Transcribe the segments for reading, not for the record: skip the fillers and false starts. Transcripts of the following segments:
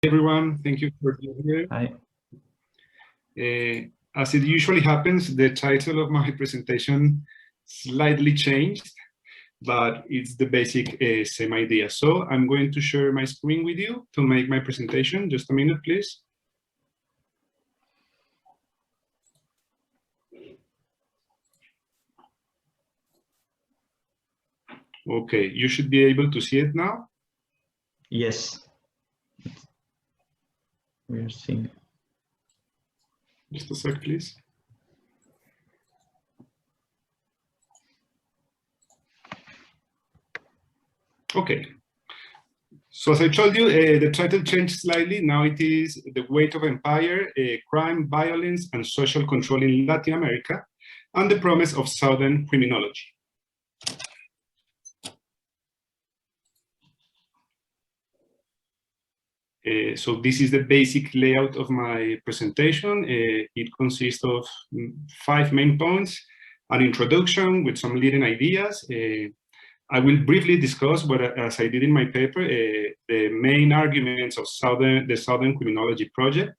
Everyone, thank you for being here. Hi. As it usually happens, the title of my presentation slightly changed, but it's the basic same idea. So I'm going to share my screen with you to make my presentation. Just a minute, please. Okay, you should be able to see it now. Yes. We're seeing. Just a sec, please. Okay. So as I told you, the title changed slightly. Now it is The Weight of Empire, Crime, Violence, and Social Control in Latin America, and the Promise of Southern Criminology. So this is the basic layout of my presentation. It consists of 5 main points: an introduction with some leading ideas. I will briefly discuss, but as I did in my paper, the main arguments of the Southern Criminology project.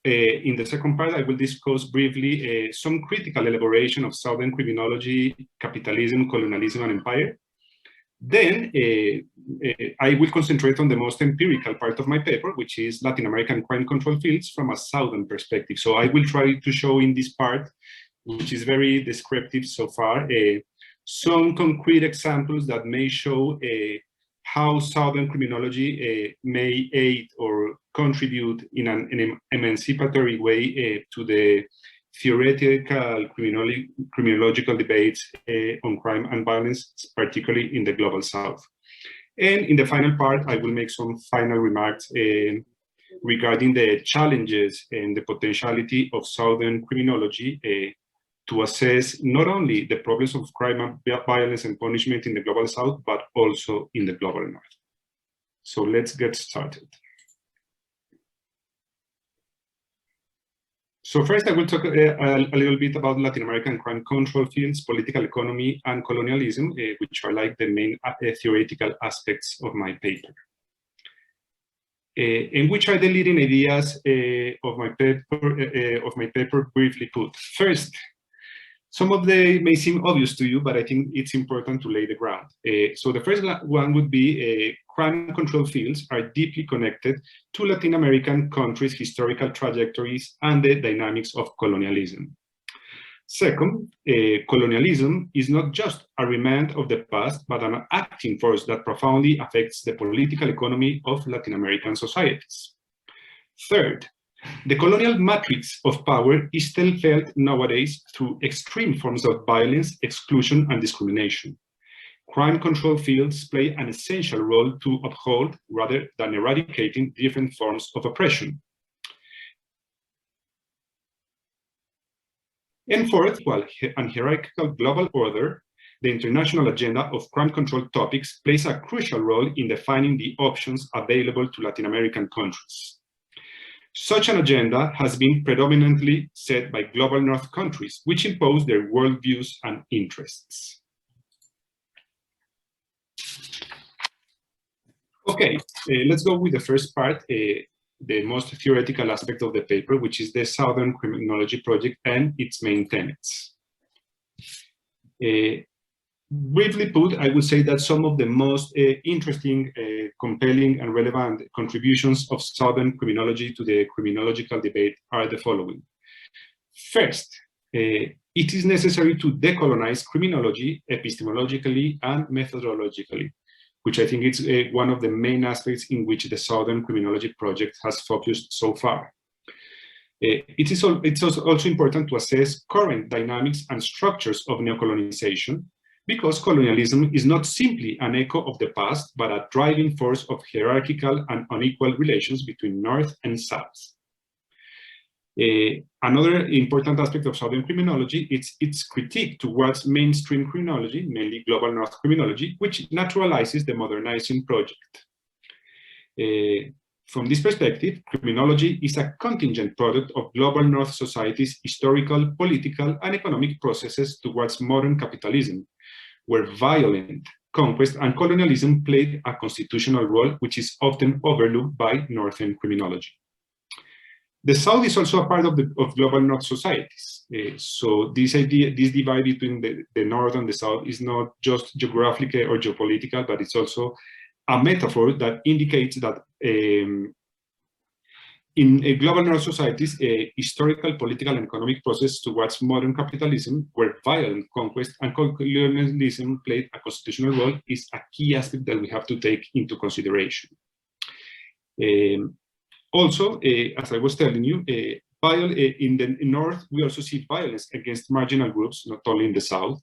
In the second part, I will discuss briefly some critical elaboration of Southern Criminology, capitalism, colonialism, and empire. Then I will concentrate on the most empirical part of my paper, which is Latin American crime control fields from a Southern perspective. So I will try to show in this part, which is very descriptive so far, some concrete examples that may show how Southern criminology may aid or contribute in an emancipatory way to the theoretical criminological debates on crime and violence, particularly in the global South. And in the final part, I will make some final remarks regarding the challenges and the potentiality of Southern criminology to assess not only the problems of crime, violence, and punishment in the global South, but also in the global North. So let's get started. So first, I will talk a little bit about Latin American crime control fields, political economy, and colonialism, which are like the main theoretical aspects of my paper. And which are the leading ideas of my paper briefly put. First, some of them may seem obvious to you, but I think it's important to lay the ground. So the first one would be crime control fields are deeply connected to Latin American countries' historical trajectories and the dynamics of colonialism. Second, colonialism is not just a remand of the past, but an acting force that profoundly affects the political economy of Latin American societies. Third, the colonial matrix of power is still felt nowadays through extreme forms of violence, exclusion, and discrimination. Crime control fields play an essential role to uphold rather than eradicating different forms of oppression. And fourth, while an hierarchical global order, the international agenda of crime control topics plays a crucial role in defining the options available to Latin American countries. Such an agenda has been predominantly set by global North countries, which impose their worldviews and interests. Okay, let's go with the first part, the most theoretical aspect of the paper, which is the Southern Criminology Project and its main tenets. Briefly put, I would say that some of the most interesting, compelling, and relevant contributions of Southern criminology to the criminological debate are the following. First, it is necessary to decolonize criminology epistemologically and methodologically, which I think is one of the main aspects in which the Southern Criminology Project has focused so far. It's also important to assess current dynamics and structures of neocolonization, because colonialism is not simply an echo of the past, but a driving force of hierarchical and unequal relations between North and South. Another important aspect of Southern criminology is its critique towards mainstream criminology, mainly global North criminology, which naturalizes the modernizing project. From this perspective, criminology is a contingent product of global North society's historical, political, and economic processes towards modern capitalism, where violent conquest and colonialism played a constitutional role, which is often overlooked by Northern criminology. The South is also a part of global North societies. So this divide between the North and the South is not just geographical or geopolitical, but it's also a metaphor that indicates that in global North societies, a historical, political, and economic process towards modern capitalism, where violent conquest and colonialism played a constitutional role, is a key aspect that we have to take into consideration. Also, as I was telling you, in the North, we also see violence against marginal groups, not only in the South,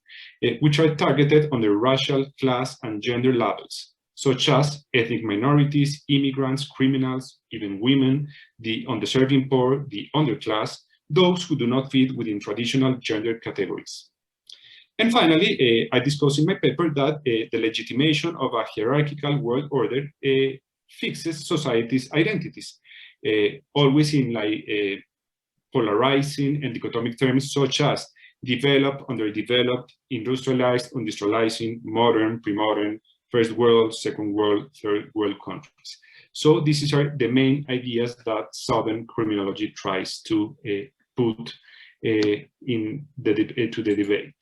which are targeted on the racial, class, and gender levels, such as ethnic minorities, immigrants, criminals, even women, the underserved poor, the underclass, those who do not fit within traditional gender categories. And finally, I discuss in my paper that the legitimation of a hierarchical world order fixes society's identities, always in polarizing and dichotomic terms such as developed, underdeveloped, industrialized, industrializing, modern, pre-modern, first world, second world, third world countries. So these are the main ideas that Southern criminology tries to put to the debate.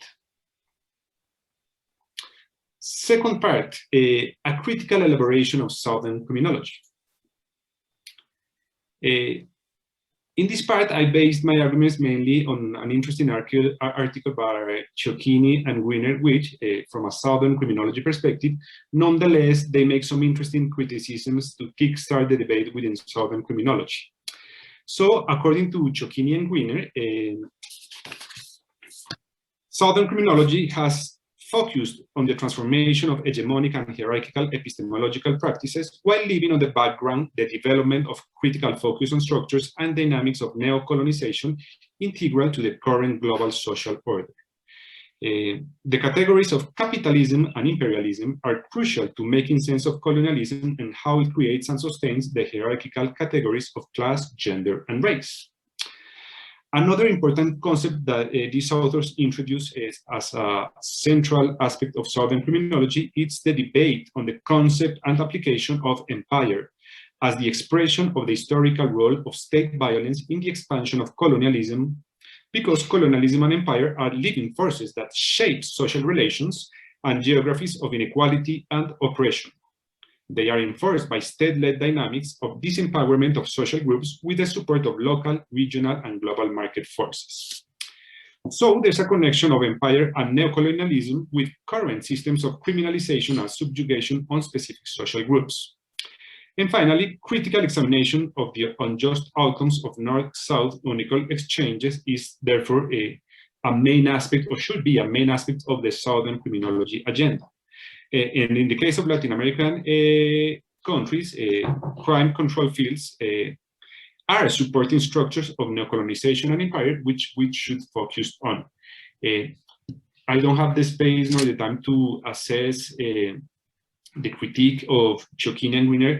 Second part, a critical elaboration of Southern criminology. In this part, I based my arguments mainly on an interesting article by Ciocchini and Wiener, which, from a Southern criminology perspective, nonetheless, they make some interesting criticisms to kickstart the debate within Southern criminology. So, according to Ciocchini and Wiener, Southern criminology has focused on the transformation of hegemonic and hierarchical epistemological practices while leaving on the background the development of critical focus on structures and dynamics of neo-colonization integral to the current global social order. The categories of capitalism and imperialism are crucial to making sense of colonialism and how it creates and sustains the hierarchical categories of class, gender, and race. Another important concept that these authors introduce as a central aspect of Southern criminology is the debate on the concept and application of empire as the expression of the historical role of state violence in the expansion of colonialism, because colonialism and empire are living forces that shape social relations and geographies of inequality and oppression. They are enforced by state-led dynamics of disempowerment of social groups with the support of local, regional, and global market forces. So there's a connection of empire and neocolonialism with current systems of criminalization and subjugation on specific social groups. And finally, critical examination of the unjust outcomes of North-South unequal exchanges is therefore a main aspect, or should be a main aspect, of the Southern criminology agenda. And in the case of Latin American countries, crime control fields are supporting structures of neocolonization and empire, which we should focus on. I don't have the space nor the time to assess the critique of Ciocchini and Wiener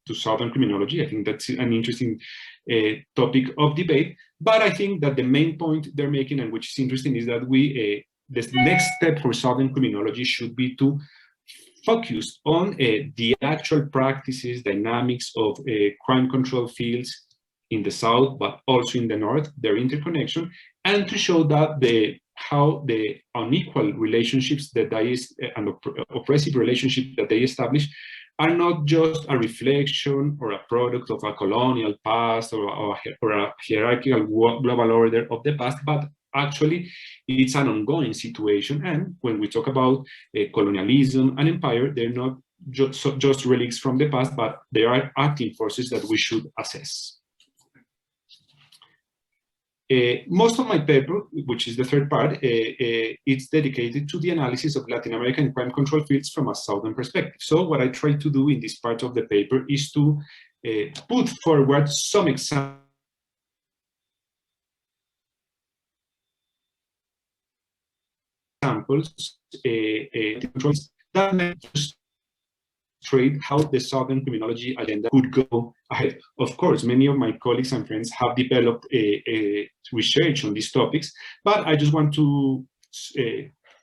to Southern criminology. I think that's an interesting topic of debate, but I think that the main point they're making, and which is interesting, is that the next step for Southern criminology should be to focus on the actual practices, dynamics of crime control fields in the South, but also in the North, their interconnection, and to show that how the unequal relationships that and oppressive relationships that they establish are not just a reflection or a product of a colonial past or a hierarchical global order of the past, but actually it's an ongoing situation. And when we talk about colonialism and empire, they're not just relics from the past, but they are active forces that we should assess. Most of my paper, which is the third part, it's dedicated to the analysis of Latin American crime control fields from a Southern perspective. So what I try to do in this part of the paper is to put forward some examples that may illustrate how the Southern criminology agenda could go ahead. Of course, many of my colleagues and friends have developed research on these topics, but I just want to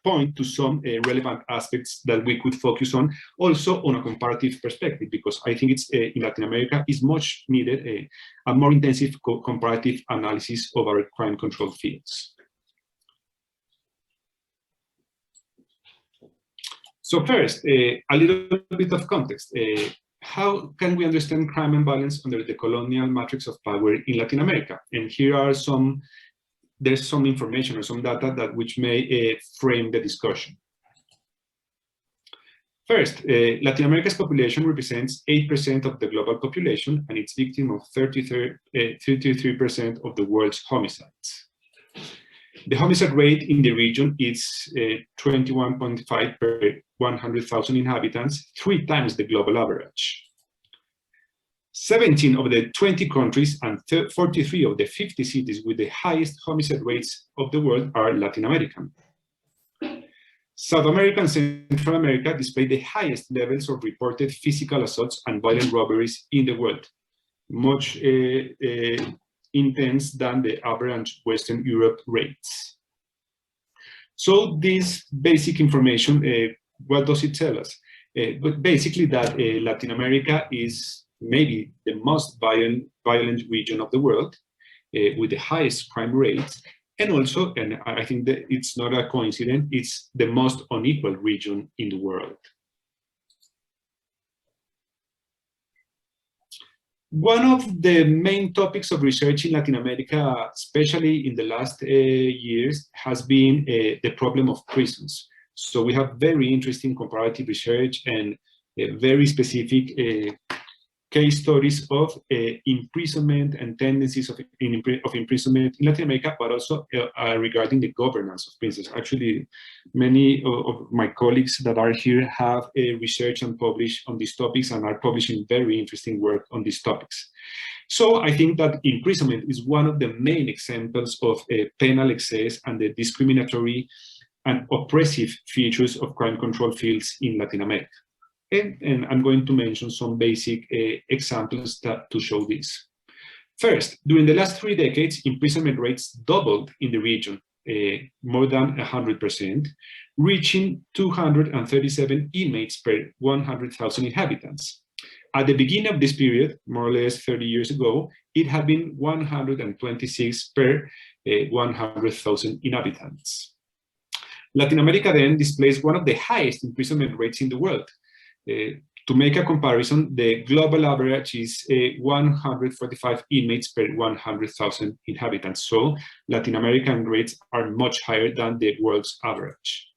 point to some relevant aspects that we could focus on, also on a comparative perspective, because I think it's in Latin America is much needed a more intensive comparative analysis of our crime control fields. So first, a little bit of context. How can we understand crime and violence under the colonial matrix of power in Latin America? And here are there's some information or some data that which may frame the discussion. First, Latin America's population represents 8% of the global population, and it's victim of 33% of the world's homicides. The homicide rate in the region is 21.5 per 100,000 inhabitants, 3 times the global average. 17 of the 20 countries and 43 of the 50 cities with the highest homicide rates of the world are Latin American. South America and Central America display the highest levels of reported physical assaults and violent robberies in the world, much intense than the average Western Europe rates. So this basic information, what does it tell us? But basically that Latin America is maybe the most violent region of the world, with the highest crime rates, and also, and I think that it's not a coincidence, it's the most unequal region in the world. One of the main topics of research in Latin America, especially in the last years, has been the problem of prisons. So we have very interesting comparative research and very specific case studies of imprisonment and tendencies of imprisonment in Latin America, but also regarding the governance of prisons. Actually, many of my colleagues that are here have researched and published on these topics and are publishing very interesting work on these topics. So I think that imprisonment is one of the main examples of penal excess and the discriminatory and oppressive features of crime control fields in Latin America. And I'm going to mention some basic examples to show this. First, during the last 3 decades, imprisonment rates doubled in the region, more than 100%, reaching 237 inmates per 100,000 inhabitants. At the beginning of this period, more or less 30 years ago, it had been 126 per 100,000 inhabitants. Latin America then displays one of the highest imprisonment rates in the world. To make a comparison, the global average is 145 inmates per 100,000 inhabitants. So Latin American rates are much higher than the world's average.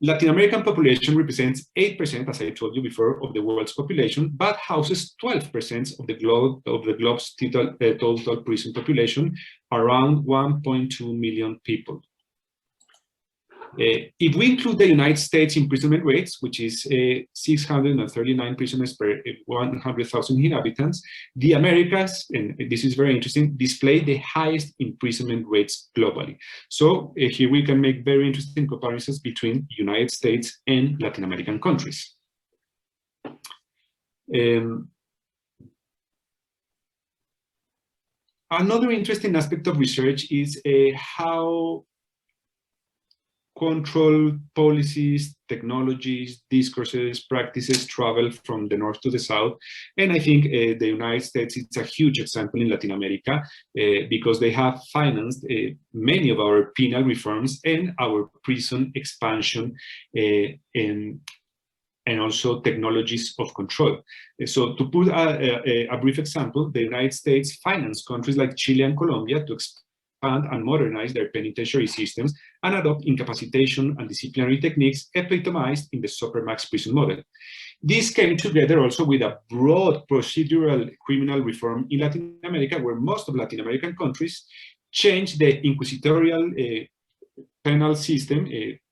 Latin American population represents 8%, as I told you before, of the world's population, but houses 12% of the globe's total prison population, around 1.2 million people. If we include the United States imprisonment rates, which is 639 prisoners per 100,000 inhabitants, the Americas, and this is very interesting, display the highest imprisonment rates globally. So here we can make very interesting comparisons between the United States and Latin American countries. Another interesting aspect of research is how control policies, technologies, discourses, practices travel from the north to the south. And I think the United States is a huge example in Latin America because they have financed many of our penal reforms and our prison expansion and also technologies of control. So to put a brief example, the United States financed countries like Chile and Colombia to expand and modernize their penitentiary systems and adopt incapacitation and disciplinary techniques epitomized in the Supermax prison model. This came together also with a broad procedural criminal reform in Latin America, where most of Latin American countries changed the inquisitorial penal system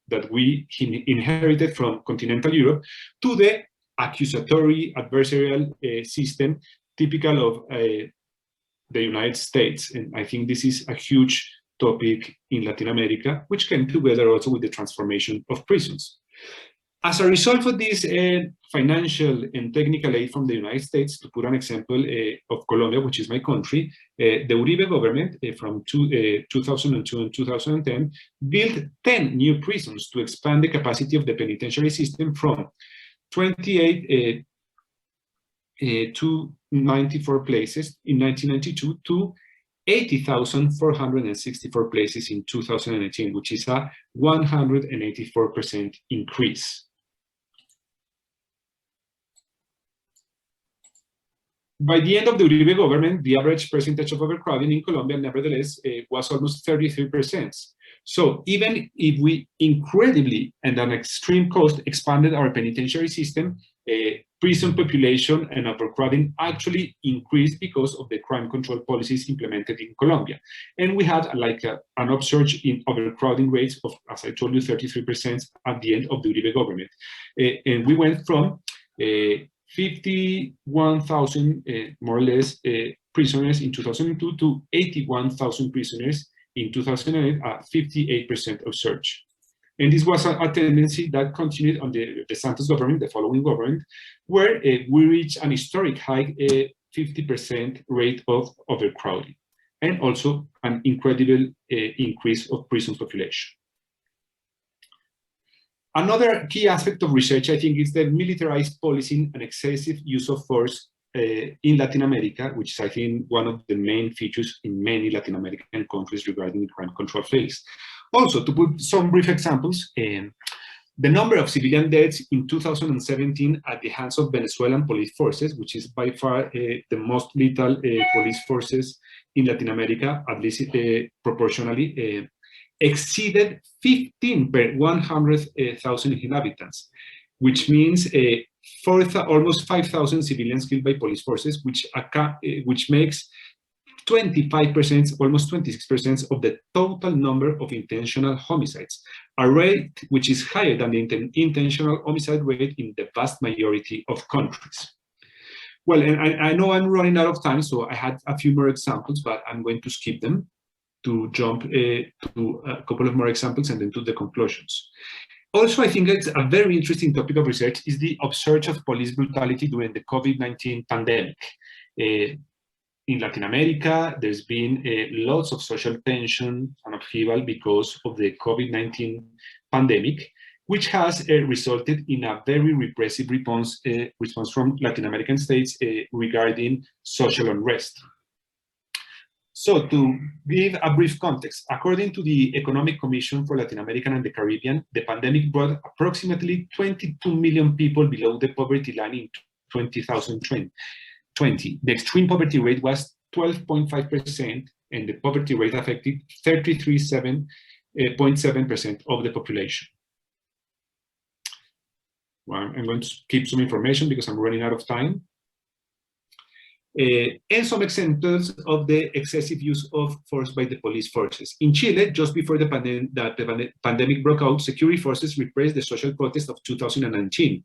that we inherited from continental Europe to the accusatory adversarial system typical of the United States. And I think this is a huge topic in Latin America, which came together also with the transformation of prisons. As a result of this financial and technical aid from the United States. To put an example of Colombia, which is my country, the Uribe government from 2002 and 2010 built 10 new prisons to expand the capacity of the penitentiary system from 28 to 94 places in 1992 to 80,464 places in 2018, which is a 184% increase. By the end of the Uribe government, the average percentage of overcrowding in Colombia, nevertheless, was almost 33%. So even if we incredibly and at an extreme cost expanded our penitentiary system, prison population and overcrowding actually increased because of the crime control policies implemented in Colombia. And we had like an upsurge in overcrowding rates of, as I told you, 33% at the end of the Uribe government. And we went from 51,000 more or less prisoners in 2002 to 81,000 prisoners in 2008, a 58% of surge. And this was a tendency that continued on the Santos government, the following government, where we reached an historic high 50% rate of overcrowding, and also an incredible increase of prison population. Another key aspect of research, I think, is the militarized policing and excessive use of force in Latin America, which is, I think, one of the main features in many Latin American countries regarding the crime control phase. Also, to put some brief examples, the number of civilian deaths in 2017 at the hands of Venezuelan police forces, which is by far the most lethal police forces in Latin America, at least proportionally, exceeded 15 per 100,000 inhabitants, which means almost 5,000 civilians killed by police forces, which makes 25%, almost 26% of the total number of intentional homicides, a rate which is higher than the intentional homicide rate in the vast majority of countries. Well, and I know I'm running out of time, so I had a few more examples, but I'm going to skip them to jump to a couple of more examples and then to the conclusions. Also, I think it's a very interesting topic of research is the upsurge of police brutality during the COVID-19 pandemic. In Latin America, there's been lots of social tension and upheaval because of the COVID-19 pandemic, which has resulted in a very repressive response from Latin American states regarding social unrest. So to give a brief context, according to the Economic Commission for Latin America and the Caribbean, the pandemic brought approximately 22 million people below the poverty line in 2020. The extreme poverty rate was 12.5%, and the poverty rate affected 33.7% of the population. Well, I'm going to keep some information because I'm running out of time. And some examples of the excessive use of force by the police forces. In Chile, just before the pandemic broke out, security forces repressed the social protest of 2019.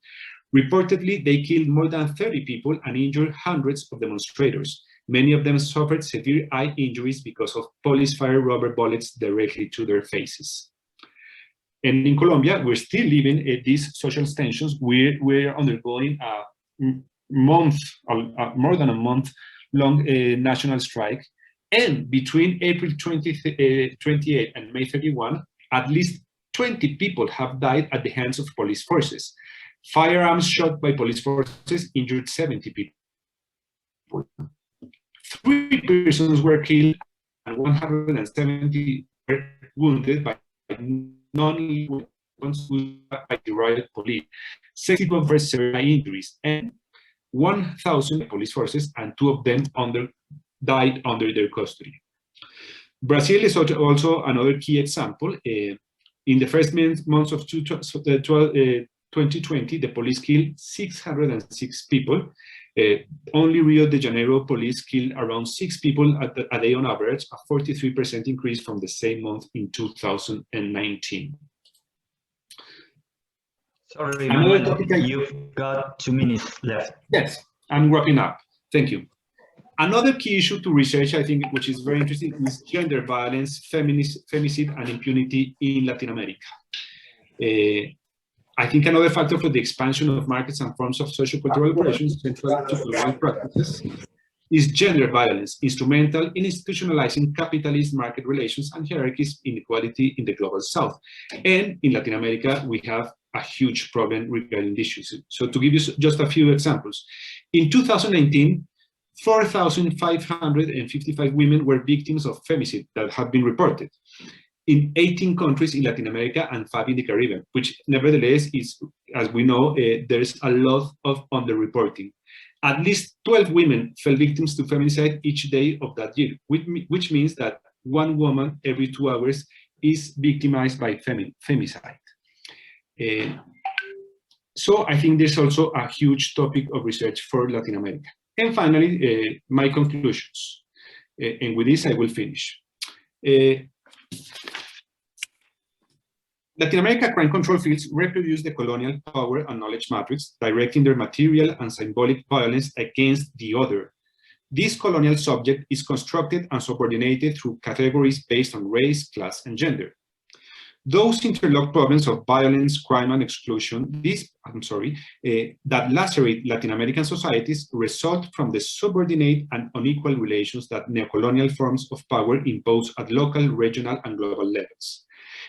Reportedly, they killed more than 30 people and injured hundreds of demonstrators. Many of them suffered severe eye injuries because of police-fired rubber bullets directly to their faces. And in Colombia, we're still living these social tensions. We're undergoing a more than a month-long national strike. And between April 28 and May 31, at least 20 people have died at the hands of police forces. Firearms shot by police forces injured 70 people. 3 persons were killed and 170 were wounded by non-lethal weapons used by the riot police. 6 people were severe injuries, and 1,000 police forces, and 2 of them died under their custody. Brazil is also another key example. In the first months of 2020, the police killed 606 people. Only Rio de Janeiro police killed around 6 people a day on average, a 43% increase from the same month in 2019. Sorry, Manuel, you've got 2 minutes left. Yes, I'm wrapping up. Thank you. Another key issue to research, I think, which is very interesting, is gender violence, femicide, and impunity in Latin America. I think another factor for the expansion of markets and forms of sociocultural operations central to colonial practices is gender violence, instrumental in institutionalizing capitalist market relations and hierarchies, inequality in the global south. And in Latin America, we have a huge problem regarding these issues. So to give you just a few examples, in 2019, 4,555 women were victims of femicide that have been reported in 18 countries in Latin America and 5 in the Caribbean, which nevertheless is, as we know, there is a lot of underreporting. At least 12 women fell victims to femicide each day of that year, which means that 1 woman every 2 hours is victimized by femicide. So I think there's also a huge topic of research for Latin America. And finally, my conclusions. And with this, I will finish. Latin America crime control fields reproduce the colonial power and knowledge matrix, directing their material and symbolic violence against the other. This colonial subject is constructed and subordinated through categories based on race, class, and gender. Those interlocked problems of violence, crime, and exclusion, that lacerate Latin American societies result from the subordinate and unequal relations that neocolonial forms of power impose at local, regional, and global levels.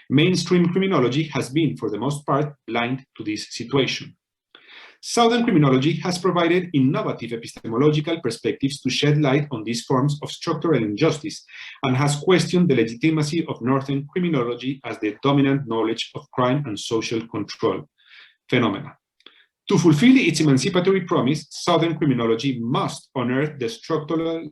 Mainstream criminology has been, for the most part, blind to this situation. Southern criminology has provided innovative epistemological perspectives to shed light on these forms of structural injustice and has questioned the legitimacy of Northern criminology as the dominant knowledge of crime and social control phenomena. To fulfill its emancipatory promise, Southern criminology must unearth the structural,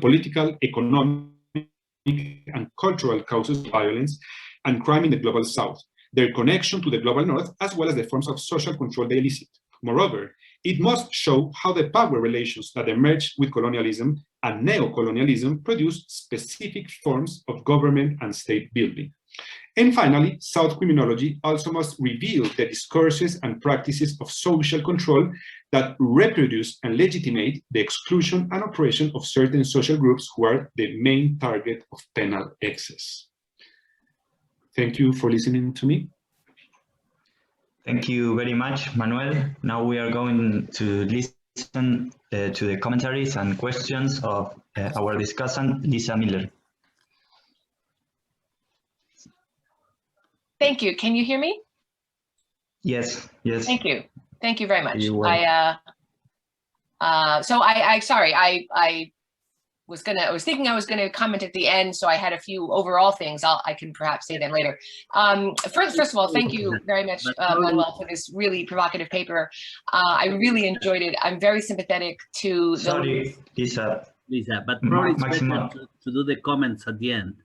political, economic, and cultural causes of violence and crime in the global South, their connection to the global North, as well as the forms of social control they elicit. Moreover, it must show how the power relations that emerged with colonialism and neocolonialism produce specific forms of government and state building. And finally, South criminology also must reveal the discourses and practices of social control that reproduce and legitimate the exclusion and oppression of certain social groups who are the main target of penal excess. Thank you for listening to me. Thank you very much, Manuel. Now we are going to listen to the commentaries and questions of our discussant, Lisa Miller. Thank you. Can you hear me? Yes, yes. Thank you. Thank you very much. Sorry, I was thinking I was gonna comment at the end, so I had a few overall things. I can perhaps say them later. First of all, thank you very much, Manuel, for this really provocative paper. I really enjoyed it. I'm very sympathetic to the— Sorry, Lisa, but probably it's Maximo, better to do the comments at the end,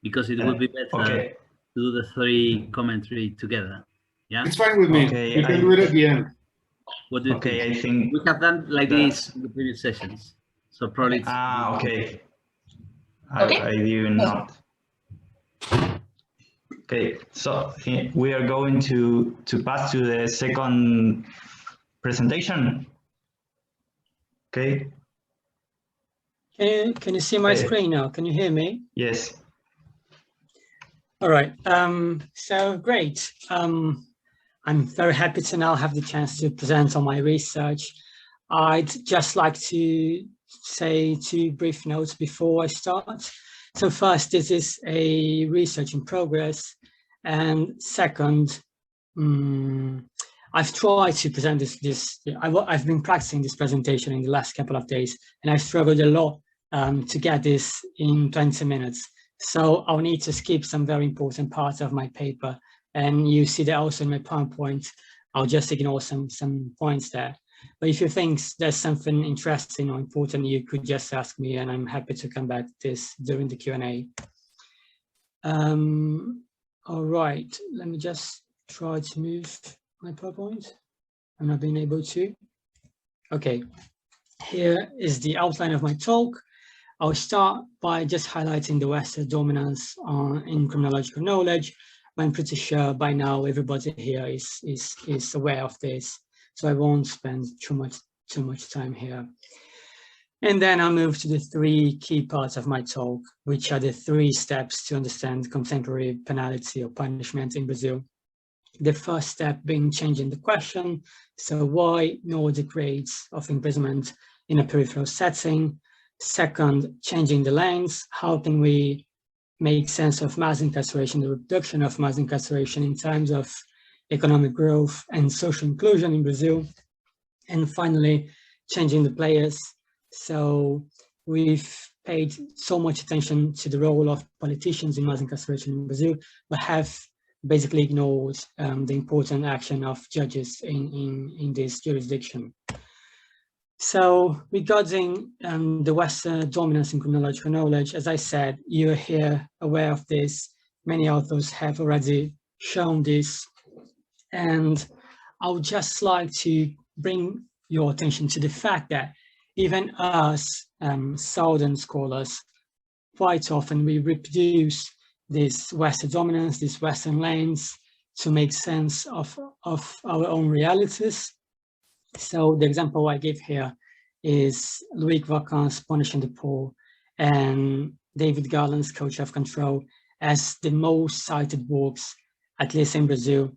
because it would be better okay. to do the 3 commentary together. Yeah, It's fine with me. Okay, You can do it at the end. what do you Okay, think? I think We have done like this in the previous sessions, so probably it's, okay. Okay. I did not. Okay, so we are going to pass to the second presentation. Okay. Can you see my screen now? Can you hear me? Yes. All right. So great. I'm very happy to now have the chance to present on my research. I'd just like to say 2 brief notes before I start. So first, this is a research in progress. And second, I've tried to present I've been practicing this presentation in the last couple of days, and I've struggled a lot to get this in 20 minutes. So I'll need to skip some very important parts of my paper. And you see that also in my PowerPoint. I'll just ignore some points there. But if you think there's something interesting or important, you could just ask me, and I'm happy to come back to this during the Q&A. All right, let me just try to move my PowerPoint. I'm not being able to. Okay, here is the outline of my talk. I'll start by just highlighting the Western dominance in criminological knowledge. I'm pretty sure by now everybody here is aware of this, so I won't spend too much time here. And then I'll move to the 3 key parts of my talk, which are the 3 steps to understand contemporary penalty or punishment in Brazil. The first step being changing the question. So why Nordic rates of imprisonment in a peripheral setting? Second, changing the lens. How can we make sense of mass incarceration, the reduction of mass incarceration in terms of economic growth and social inclusion in Brazil? And finally, changing the players. So we've paid so much attention to the role of politicians in mass incarceration in Brazil, but have basically ignored the important action of judges in this jurisdiction. So regarding the Western dominance in criminological knowledge, as I said, you're here aware of this. Many authors have already shown this. And I would just like to bring your attention to the fact that even us Southern scholars, quite often we reproduce this Western dominance, this Western lens to make sense of our own realities. So the example I give here is Louis Vacan's Punishing the Poor and David Garland's Culture of Control as the most cited works, at least in Brazil,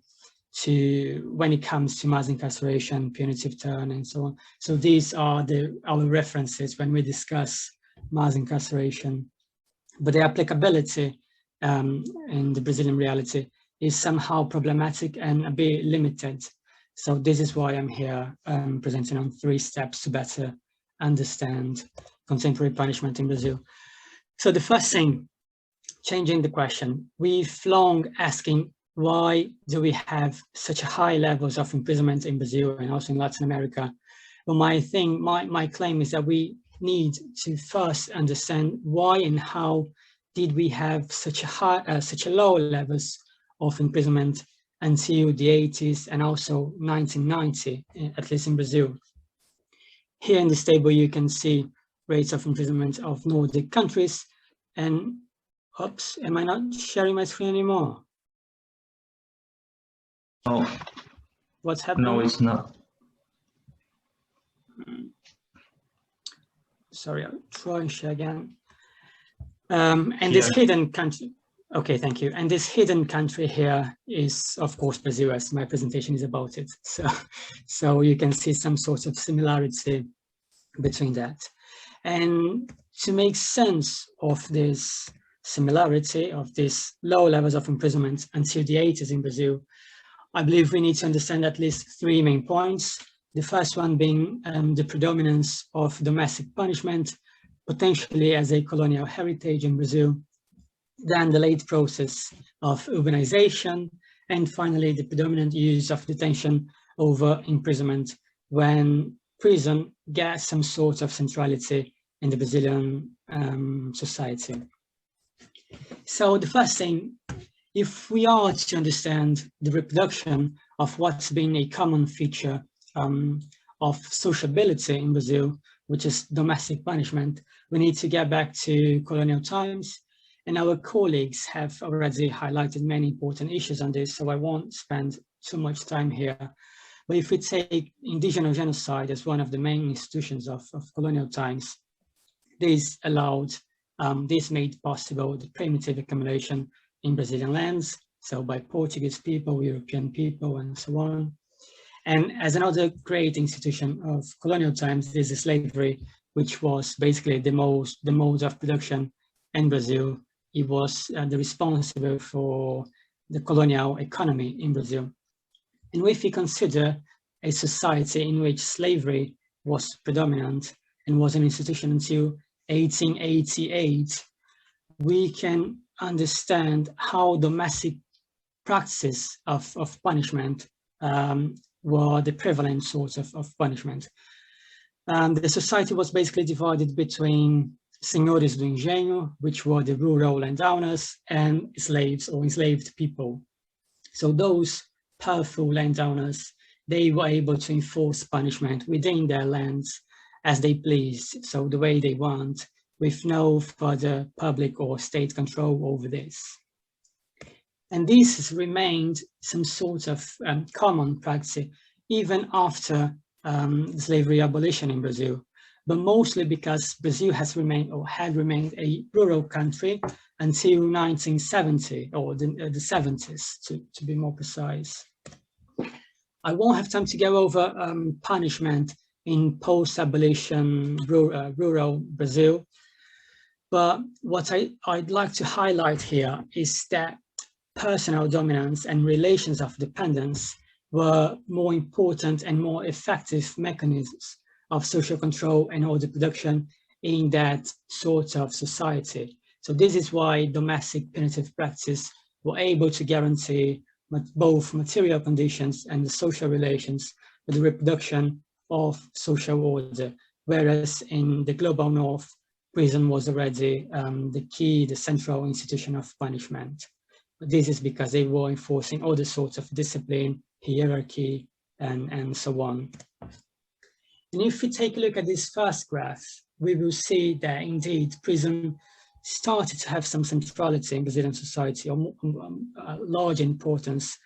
when it comes to mass incarceration, punitive turn, and so on. So these are our references when we discuss mass incarceration. But the applicability in the Brazilian reality is somehow problematic and a bit limited. So this is why I'm here presenting on 3 steps to better understand contemporary punishment in Brazil. So the first thing, changing the question. We've long asking, why do we have such high levels of imprisonment in Brazil and also in Latin America? Well, my claim is that we need to first understand why and how did we have such low levels of imprisonment until the 80s and also 1990, at least in Brazil. Here in this table, you can see rates of imprisonment of Nordic countries. And, oops, am I not sharing my screen anymore? Oh, what's happening? No, it's not. Sorry, I'll try and share again. And this hidden country, okay, thank you. And this hidden country here is, of course, Brazil, as my presentation is about it. So you can see some sort of similarity between that. And to make sense of this similarity, of these low levels of imprisonment until the 80s in Brazil, I believe we need to understand at least 3 main points. The first one being the predominance of domestic punishment, potentially as a colonial heritage in Brazil, then the late process of urbanization, and finally the predominant use of detention over imprisonment when prison gets some sort of centrality in the Brazilian society. So the first thing, if we are to understand the reproduction of what's been a common feature of sociability in Brazil, which is domestic punishment, we need to get back to colonial times. And our colleagues have already highlighted many important issues on this, so I won't spend too much time here. But if we take indigenous genocide as one of the main institutions of colonial times, this made possible the primitive accumulation in Brazilian lands, so by Portuguese people, European people, and so on. And as another great institution of colonial times, this is slavery, which was basically the mode of production in Brazil. It was the responsible for the colonial economy in Brazil. And if we consider a society in which slavery was predominant and was an institution until 1888, we can understand how domestic practices of punishment were the prevalent source of punishment. The society was basically divided between senhores do engenho, which were the rural landowners, and slaves or enslaved people. So those powerful landowners, they were able to enforce punishment within their lands as they pleased, so the way they want, with no further public or state control over this. And this has remained some sort of common practice even after slavery abolition in Brazil, but mostly because Brazil has remained or had remained a rural country until 1970, or the 70s, to be more precise. I won't have time to go over punishment in post-abolition rural Brazil, but what I'd like to highlight here is that personal dominance and relations of dependence were more important and more effective mechanisms of social control and order production in that sort of society. So this is why domestic punitive practice were able to guarantee both material conditions and the social relations with the reproduction of social order, whereas in the global north, prison was already the central institution of punishment. But this is because they were enforcing other sorts of discipline, hierarchy, and so on. And if we take a look at this first graph, we will see that indeed prison started to have some centrality in Brazilian society, or large importance,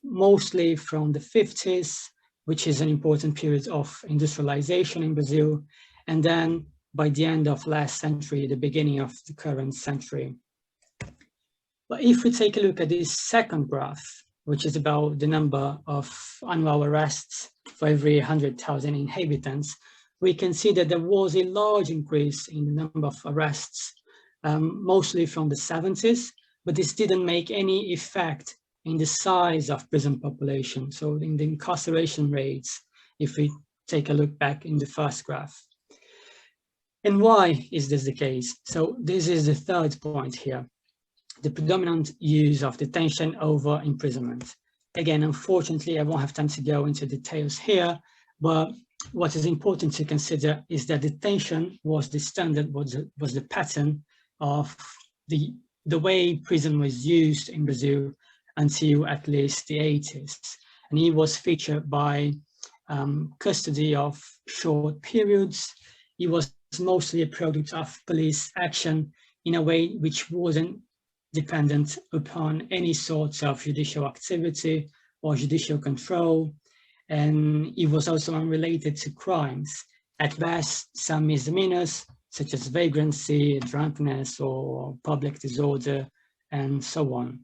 mostly from the 50s, which is an important period of industrialization in Brazil, and then by the end of last century, the beginning of the current century. But if we take a look at this second graph, which is about the number of annual arrests for every 100,000 inhabitants, we can see that there was a large increase in the number of arrests, mostly from the 70s, but this didn't make any effect in the size of prison population. So in the incarceration rates, if we take a look back in the first graph. And why is this the case? So this is the third point here, the predominant use of detention over imprisonment. Again, unfortunately, I won't have time to go into details here, but what is important to consider is that detention was the standard, was the pattern of the way prison was used in Brazil until at least the 80s. And it was featured by custody of short periods. It was mostly a product of police action in a way which wasn't dependent upon any sort of judicial activity or judicial control. And it was also unrelated to crimes. At best, some misdemeanors, such as vagrancy, drunkenness, or public disorder, and so on.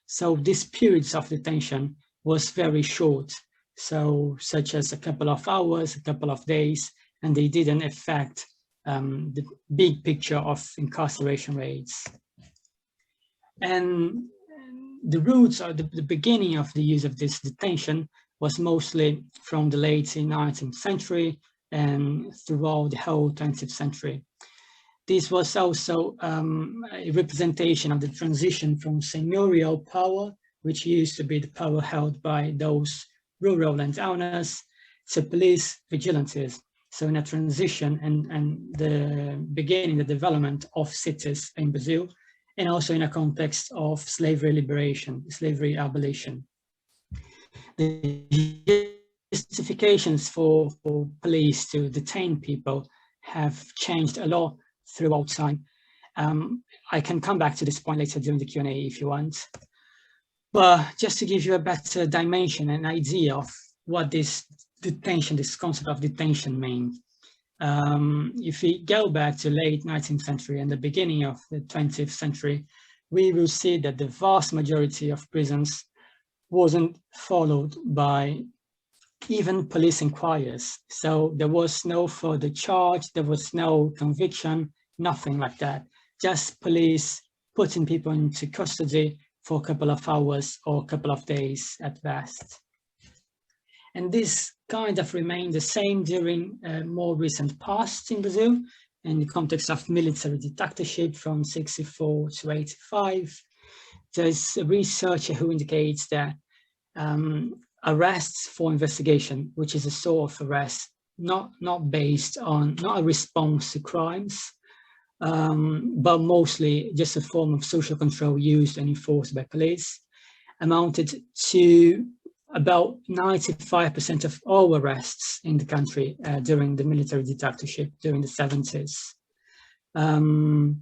So these periods of detention was very short, so such as a couple of hours, a couple of days, and they didn't affect the big picture of incarceration rates. And the roots, or the beginning of the use of this detention was mostly from the late 19th century and throughout the whole 20th century. This was also a representation of the transition from seigneurial power, which used to be the power held by those rural landowners, to police vigilantes. So in a transition and the beginning, the development of cities in Brazil, and also in a context of slavery liberation, slavery abolition. The justifications for police to detain people have changed a lot throughout time. I can come back to this point later during the Q&A if you want. But just to give you a better dimension and idea of what this detention, this concept of detention means. If we go back to late 19th century and the beginning of the 20th century, we will see that the vast majority of prisons wasn't followed by even police inquiries. So there was no further charge, there was no conviction, nothing like that. Just police putting people into custody for a couple of hours or a couple of days at best. And this kind of remained the same during more recent past in Brazil, in the context of military dictatorship from 64 to 85. There's a researcher who indicates that arrests for investigation, which is a sort of arrest, not based on, not a response to crimes, but mostly just a form of social control used and enforced by police, amounted to about 95% of all arrests in the country during the military dictatorship during the 70s. And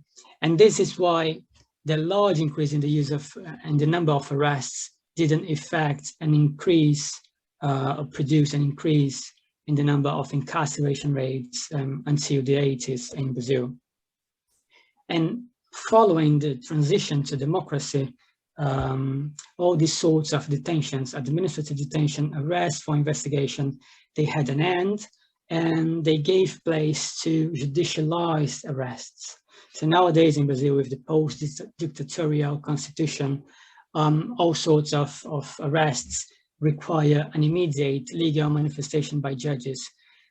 this is why the large increase in the use of and the number of arrests didn't affect an increase or produce an increase in the number of incarceration rates until the 80s in Brazil. And following the transition to democracy, all these sorts of detentions, administrative detention, arrest for investigation, they had an end, and they gave place to judicialized arrests. So nowadays in Brazil, with the post-dictatorial constitution, all sorts of arrests require an immediate legal manifestation by judges,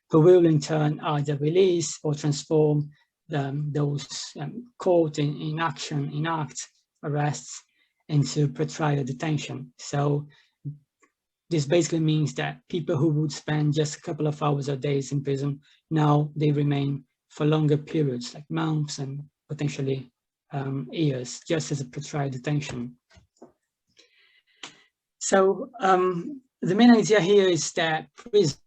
who will in turn either release or transform those caught in act arrests into pretrial detention. So this basically means that people who would spend just a couple of hours or days in prison, now they remain for longer periods, like months and potentially years, just as a pretrial detention. So the main idea here is that prison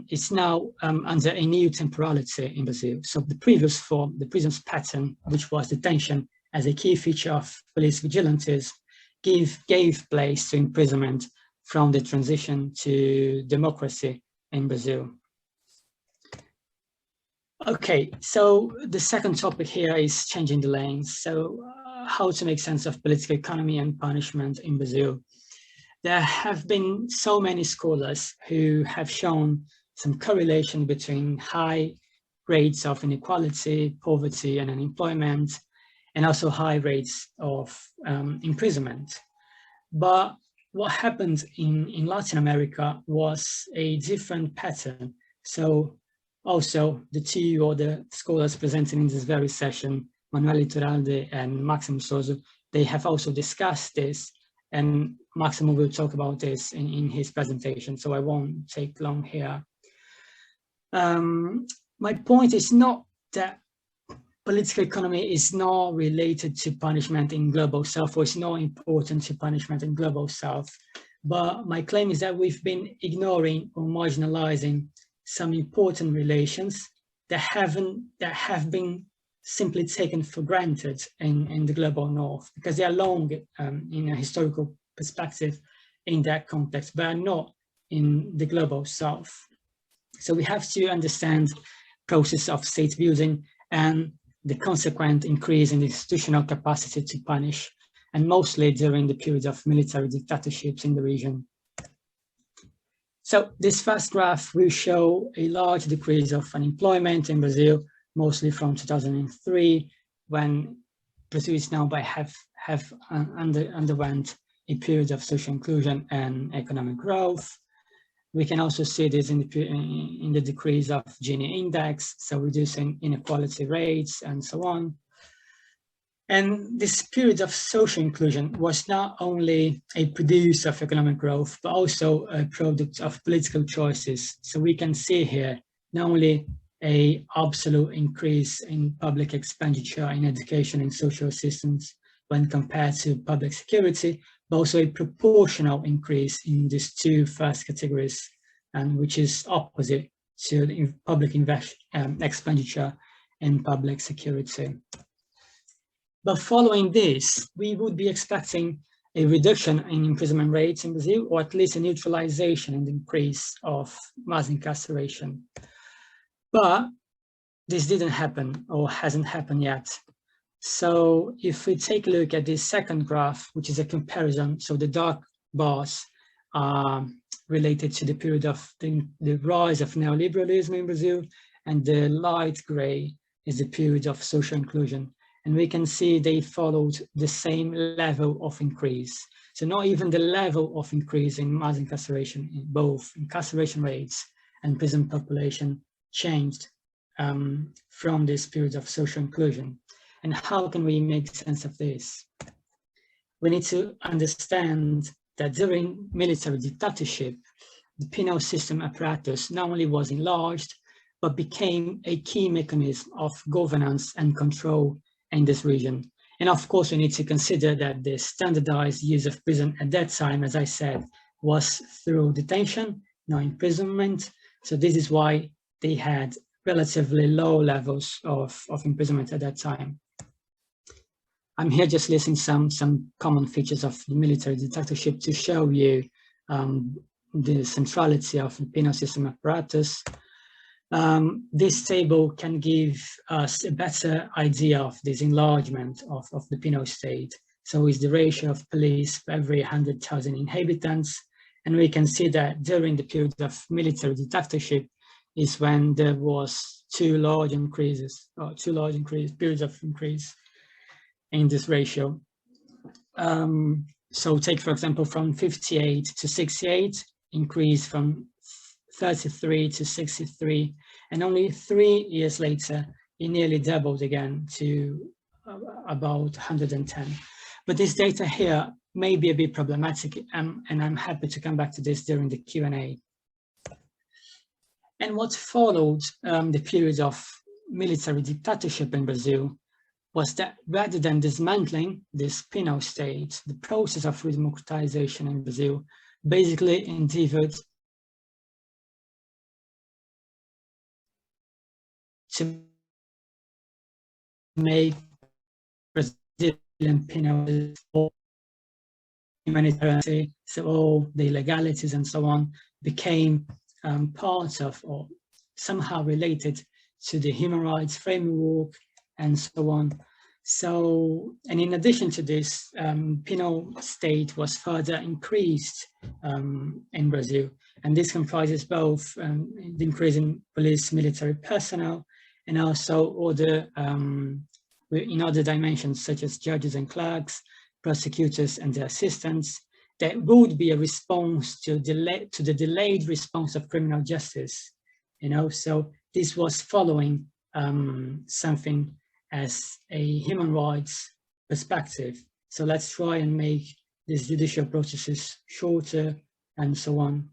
is now under a new temporality in Brazil. So the previous form, the prison's pattern, which was detention as a key feature of police vigilantism, gave place to imprisonment from the transition to democracy in Brazil. Okay, so the second topic here is changing the lanes. So how to make sense of political economy and punishment in Brazil. There have been so many scholars who have shown some correlation between high rates of inequality, poverty, and unemployment, and also high rates of imprisonment. But what happened in Latin America was a different pattern. So also the two other scholars presenting in this very session, Manuel Iturralde and Maximo Sozzo, they have also discussed this, and Maximo will talk about this in his presentation, so I won't take long here. My point is not that political economy is not related to punishment in Global South, or is not important to punishment in Global South, but my claim is that we've been ignoring or marginalizing some important relations that have been simply taken for granted in the Global North, because they are long in a historical perspective in that context, but are not in the Global South. So we have to understand the process of state building and the consequent increase in the institutional capacity to punish, and mostly during the period of military dictatorships in the region. So this first graph will show a large decrease of unemployment in Brazil, mostly from 2003, when Brazil is now underwent a period of social inclusion and economic growth. We can also see this in the decrease of Gini index, so reducing inequality rates and so on. And this period of social inclusion was not only a producer of economic growth, but also a product of political choices. So we can see here not only an absolute increase in public expenditure in education and social assistance when compared to public security, but also a proportional increase in these two first categories, and which is opposite to the public expenditure in public security. But following this, we would be expecting a reduction in imprisonment rates in Brazil, or at least a neutralization in the increase of mass incarceration. But this didn't happen, or hasn't happened yet. So if we take a look at this second graph, which is a comparison, so the dark bars are related to the period of the rise of neoliberalism in Brazil, and the light gray is the period of social inclusion. And we can see they followed the same level of increase. So not even the level of increase in mass incarceration, in both incarceration rates and prison population changed from this period of social inclusion. And how can we make sense of this? We need to understand that during military dictatorship, the penal system apparatus not only was enlarged, but became a key mechanism of governance and control in this region. And of course, we need to consider that the standardized use of prison at that time, as I said, was through detention, not imprisonment. So this is why they had relatively low levels of imprisonment at that time. I'm here just listing some common features of the military dictatorship to show you the centrality of the penal system apparatus. This table can give us a better idea of this enlargement of the penal state. So it's the ratio of police per every 100,000 inhabitants. And we can see that during the period of military dictatorship is when there was two large periods of increase in this ratio. So take, for example, from 58 to 68, increase from 33 to 63, and only 3 years later, it nearly doubled again to about 110. But this data here may be a bit problematic, and I'm happy to come back to this during the Q&A. And what followed the period of military dictatorship in Brazil was that rather than dismantling this penal state, the process of redemocratization in Brazil basically endeavored to make Brazilian penal humanitarian, so all the legalities and so on became part of or somehow related to the human rights framework and so on. So, and in addition to this, penal state was further increased in Brazil, and this comprises both the increase in police military personnel and also other in other dimensions such as judges and clerks, prosecutors and their assistants, that would be a response to the delayed response of criminal justice, you know. So this was following something as a human rights perspective. So let's try and make these judicial processes shorter and so on.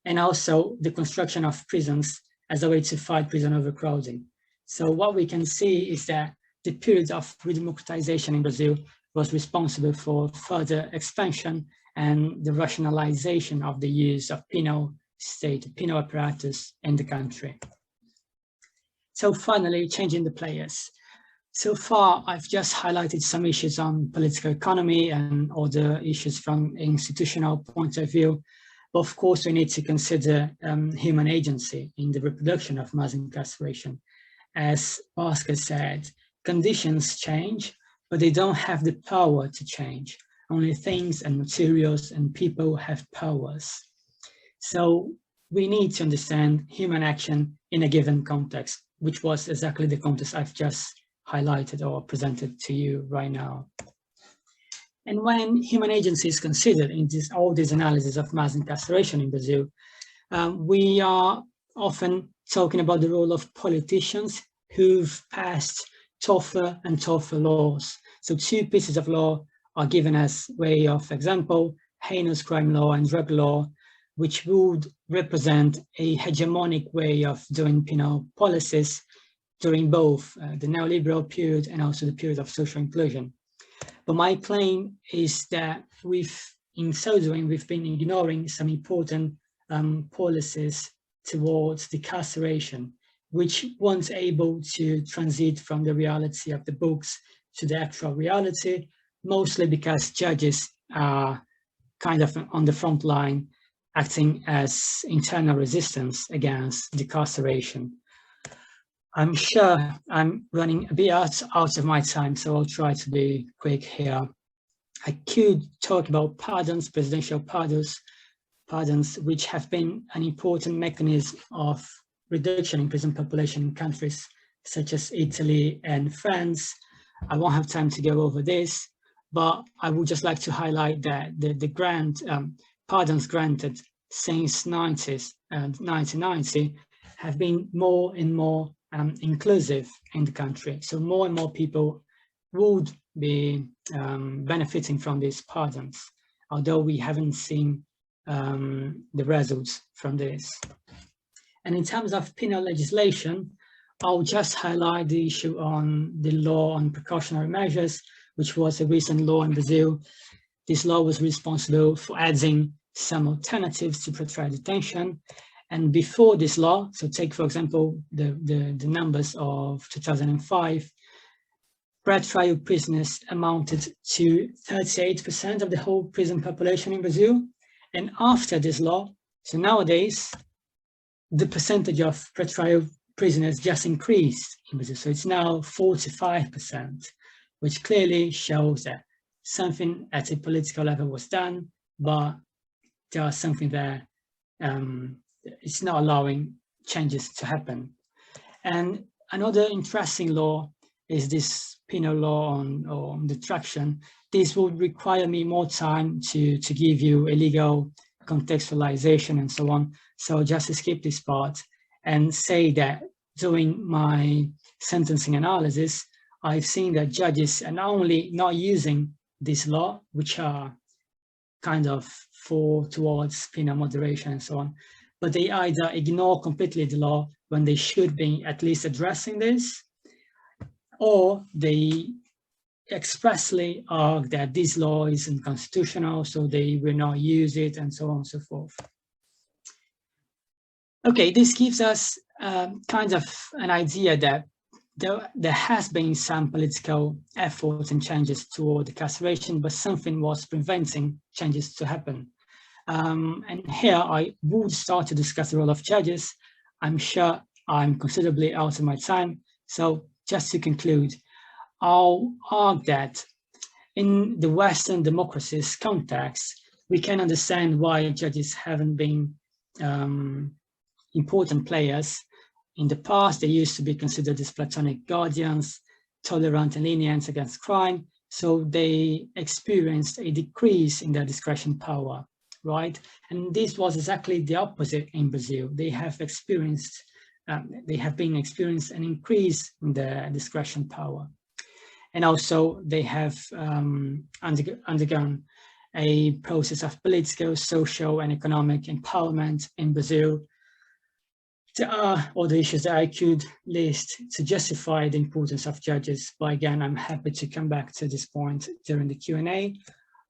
And also the construction of prisons as a way to fight prison overcrowding. So what we can see is that the period of redemocratization in Brazil was responsible for further expansion and the rationalization of the use of penal state, penal apparatus in the country. So finally, changing the players. So far, I've just highlighted some issues on political economy and other issues from institutional point of view. But of course, we need to consider human agency in the reproduction of mass incarceration. As Pascal said, conditions change, but they don't have the power to change. Only things and materials and people have powers. So we need to understand human action in a given context, which was exactly the context I've just highlighted or presented to you right now. And when human agency is considered in all these analyses of mass incarceration in Brazil, we are often talking about the role of politicians who've passed tougher and tougher laws. So 2 pieces of law are given as way of example: heinous crime law and drug law, which would represent a hegemonic way of doing penal policies during both the neoliberal period and also the period of social inclusion. But my claim is that in so doing, we've been ignoring some important policies towards decarceration, which weren't able to transit from the reality of the books to the actual reality, mostly because judges are kind of on the front line, acting as internal resistance against decarceration. I'm sure I'm running a bit out of my time, so I'll try to be quick here. I could talk about pardons, presidential pardons, which have been an important mechanism of reduction in prison population in countries such as Italy and France. I won't have time to go over this, but I would just like to highlight that the pardons granted since 1990 have been more and more inclusive in the country. So more and more people would be benefiting from these pardons, although we haven't seen the results from this. And in terms of penal legislation, I'll just highlight the issue on the law on precautionary measures, which was a recent law in Brazil. This law was responsible for adding some alternatives to pretrial detention. And before this law, so take, for example, the numbers of 2005, pretrial prisoners amounted to 38% of the whole prison population in Brazil. And after this law, so nowadays, the percentage of pretrial prisoners just increased in Brazil. So it's now 45%, which clearly shows that something at a political level was done, but there was something there. It's not allowing changes to happen. And another interesting law is this penal law on detraction. This would require me more time to give you a legal contextualization and so on. So just to skip this part and say that doing my sentencing analysis, I've seen that judges are not only not using this law, which are kind of towards penal moderation and so on, but they either ignore completely the law when they should be at least addressing this, or they expressly argue that this law is unconstitutional, so they will not use it, and so on and so forth. Okay, this gives us kind of an idea that there has been some political efforts and changes toward incarceration, but something was preventing changes to happen. And here I would start to discuss the role of judges. I'm sure I'm considerably out of my time. So just to conclude, I'll argue that in the Western democracies context, we can understand why judges haven't been important players. In the past, they used to be considered as platonic guardians, tolerant and lenient against crime. So they experienced a decrease in their discretion power, right? And this was exactly the opposite in Brazil. They have been experienced an increase in their discretion power. And also they have undergone a process of political, social, and economic empowerment in Brazil. There are other issues that I could list to justify the importance of judges, but again, I'm happy to come back to this point during the Q&A.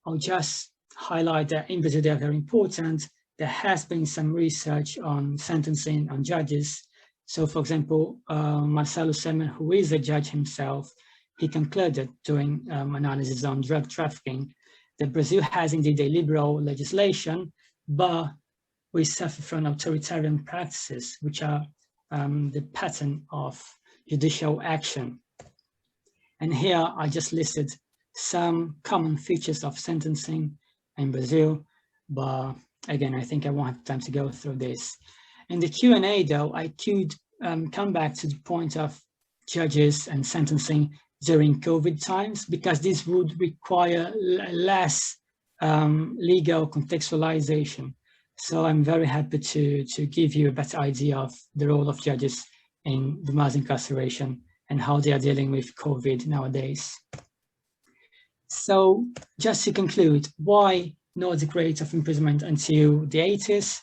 I'll just highlight that in Brazil, they are very important. There has been some research on sentencing on judges. So for example, Marcelo Semen, who is a judge himself, he concluded doing analysis on drug trafficking that Brazil has indeed a liberal legislation, but we suffer from authoritarian practices, which are the pattern of judicial action. And here I just listed some common features of sentencing in Brazil, but again, I think I won't have time to go through this. In the Q&A though, I could come back to the point of judges and sentencing during COVID times, because this would require less legal contextualization. So I'm very happy to give you a better idea of the role of judges in the mass incarceration and how they are dealing with COVID nowadays. So just to conclude, why Nordic rate of imprisonment until the 80s?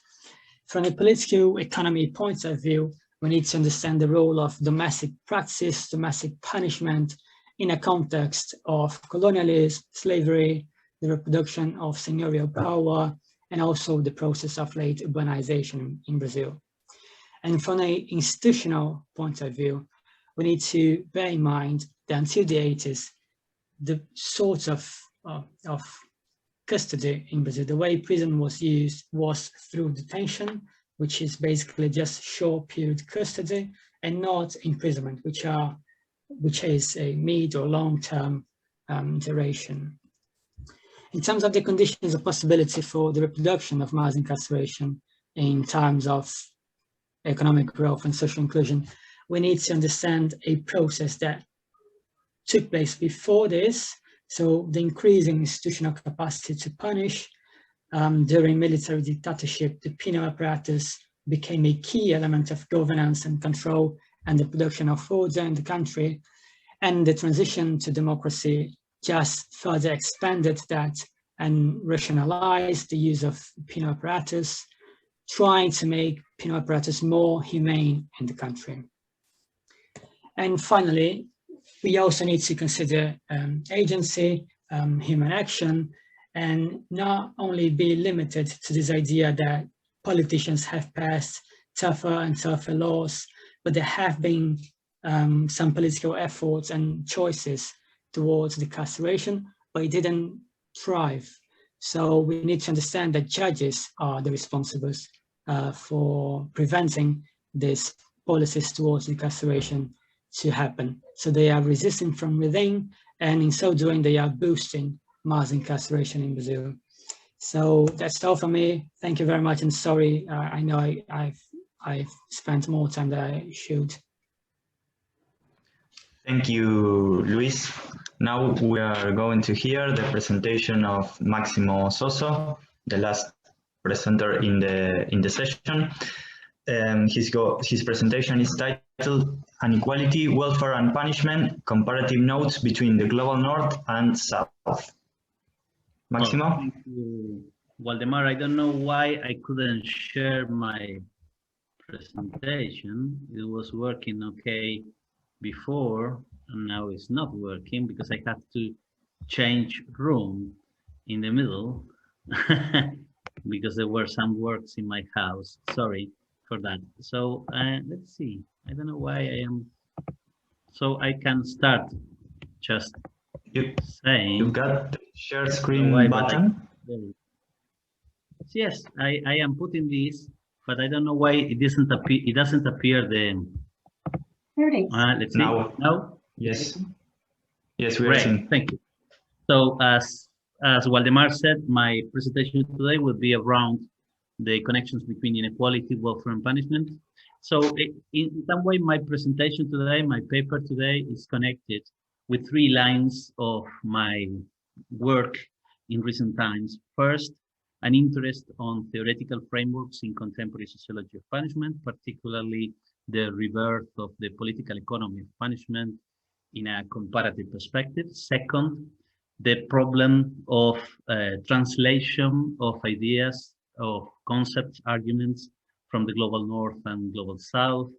From a political economy point of view, we need to understand the role of domestic practice, domestic punishment in a context of colonialism, slavery, the reproduction of seigneurial power, and also the process of late urbanization in Brazil. And from an institutional point of view, we need to bear in mind that until the 80s, the sort of custody in Brazil, the way prison was used was through detention, which is basically just short period custody, and not imprisonment, which is a mid or long-term duration. In terms of the conditions of possibility for the reproduction of mass incarceration in terms of economic growth and social inclusion, we need to understand a process that took place before this. So the increasing institutional capacity to punish. During military dictatorship, the penal apparatus became a key element of governance and control and the production of order in the country. And the transition to democracy just further expanded that and rationalized the use of penal apparatus, trying to make penal apparatus more humane in the country. And finally, we also need to consider agency, human action, and not only be limited to this idea that politicians have passed tougher and tougher laws, but there have been some political efforts and choices towards incarceration, but it didn't thrive. So we need to understand that judges are the responsibles for preventing these policies towards incarceration to happen. So they are resisting from within, and in so doing, they are boosting mass incarceration in Brazil. So that's all for me. Thank you very much, and sorry, I know I've spent more time than I should. Thank you, Luis. Now we are going to hear the presentation of Maximo Sozzo, the last presenter in the session. His presentation is titled Inequality, Welfare and Punishment, Comparative Notes between the Global North and South. Maximo? Well, thank you, Waldemar. I don't know why I couldn't share my presentation. It was working okay before, and now it's not working because I have to change room in the middle because there were some works in my house. Sorry for that. So let's see. I don't know why I am. So I can start just saying. You've got the share screen button. Yes, I am putting this, but I don't know why it doesn't appear. It doesn't appear the. Let's see. Now. Yes. Yes, we are seeing. Thank you. So as Waldemar said, my presentation today will be around the connections between inequality, welfare, and punishment. So in some way, my presentation today, my paper today, is connected with 3 lines of my work in recent times. First, an interest on theoretical frameworks in contemporary sociology of punishment, particularly the rebirth of the political economy of punishment in a comparative perspective. Second, the problem of translation of ideas, of concepts, arguments from the global north and global south,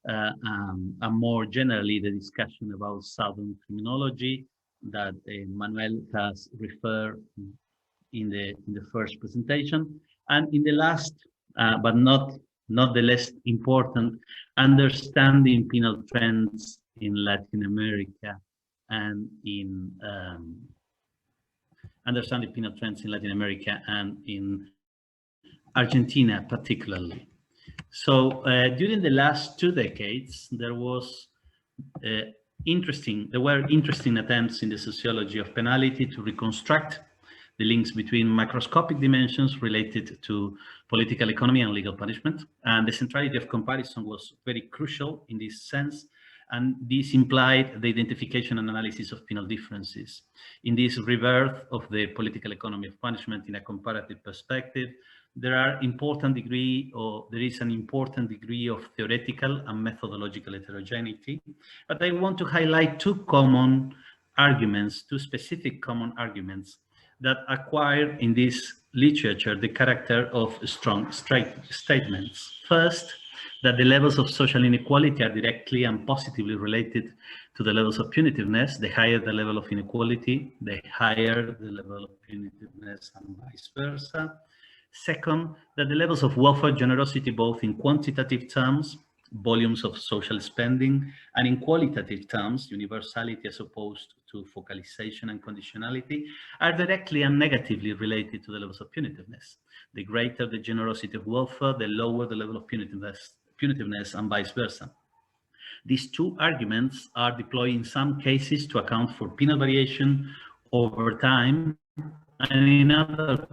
and more generally the discussion about southern criminology that Manuel has referred in the first presentation, and in the last, but not the less important, understanding penal trends in Latin America and in understanding penal trends in Latin America and in Argentina particularly. So during the last 2 decades, there were interesting attempts in the sociology of penality to reconstruct the links between macroscopic dimensions related to political economy and legal punishment. And the centrality of comparison was very crucial in this sense. And this implied the identification and analysis of penal differences. In this rebirth of the political economy of punishment in a comparative perspective, there is an important degree of theoretical and methodological heterogeneity. But I want to highlight 2 specific common arguments that acquire in this literature the character of strong statements. First, that the levels of social inequality are directly and positively related to the levels of punitiveness. The higher the level of inequality, the higher the level of punitiveness, and vice versa. Second, that the levels of welfare generosity, both in quantitative terms, volumes of social spending, and in qualitative terms, universality as opposed to focalization and conditionality, are directly and negatively related to the levels of punitiveness. The greater the generosity of welfare, the lower the level of punitiveness, and vice versa. These 2 arguments are deployed in some cases to account for penal variation over time, and in other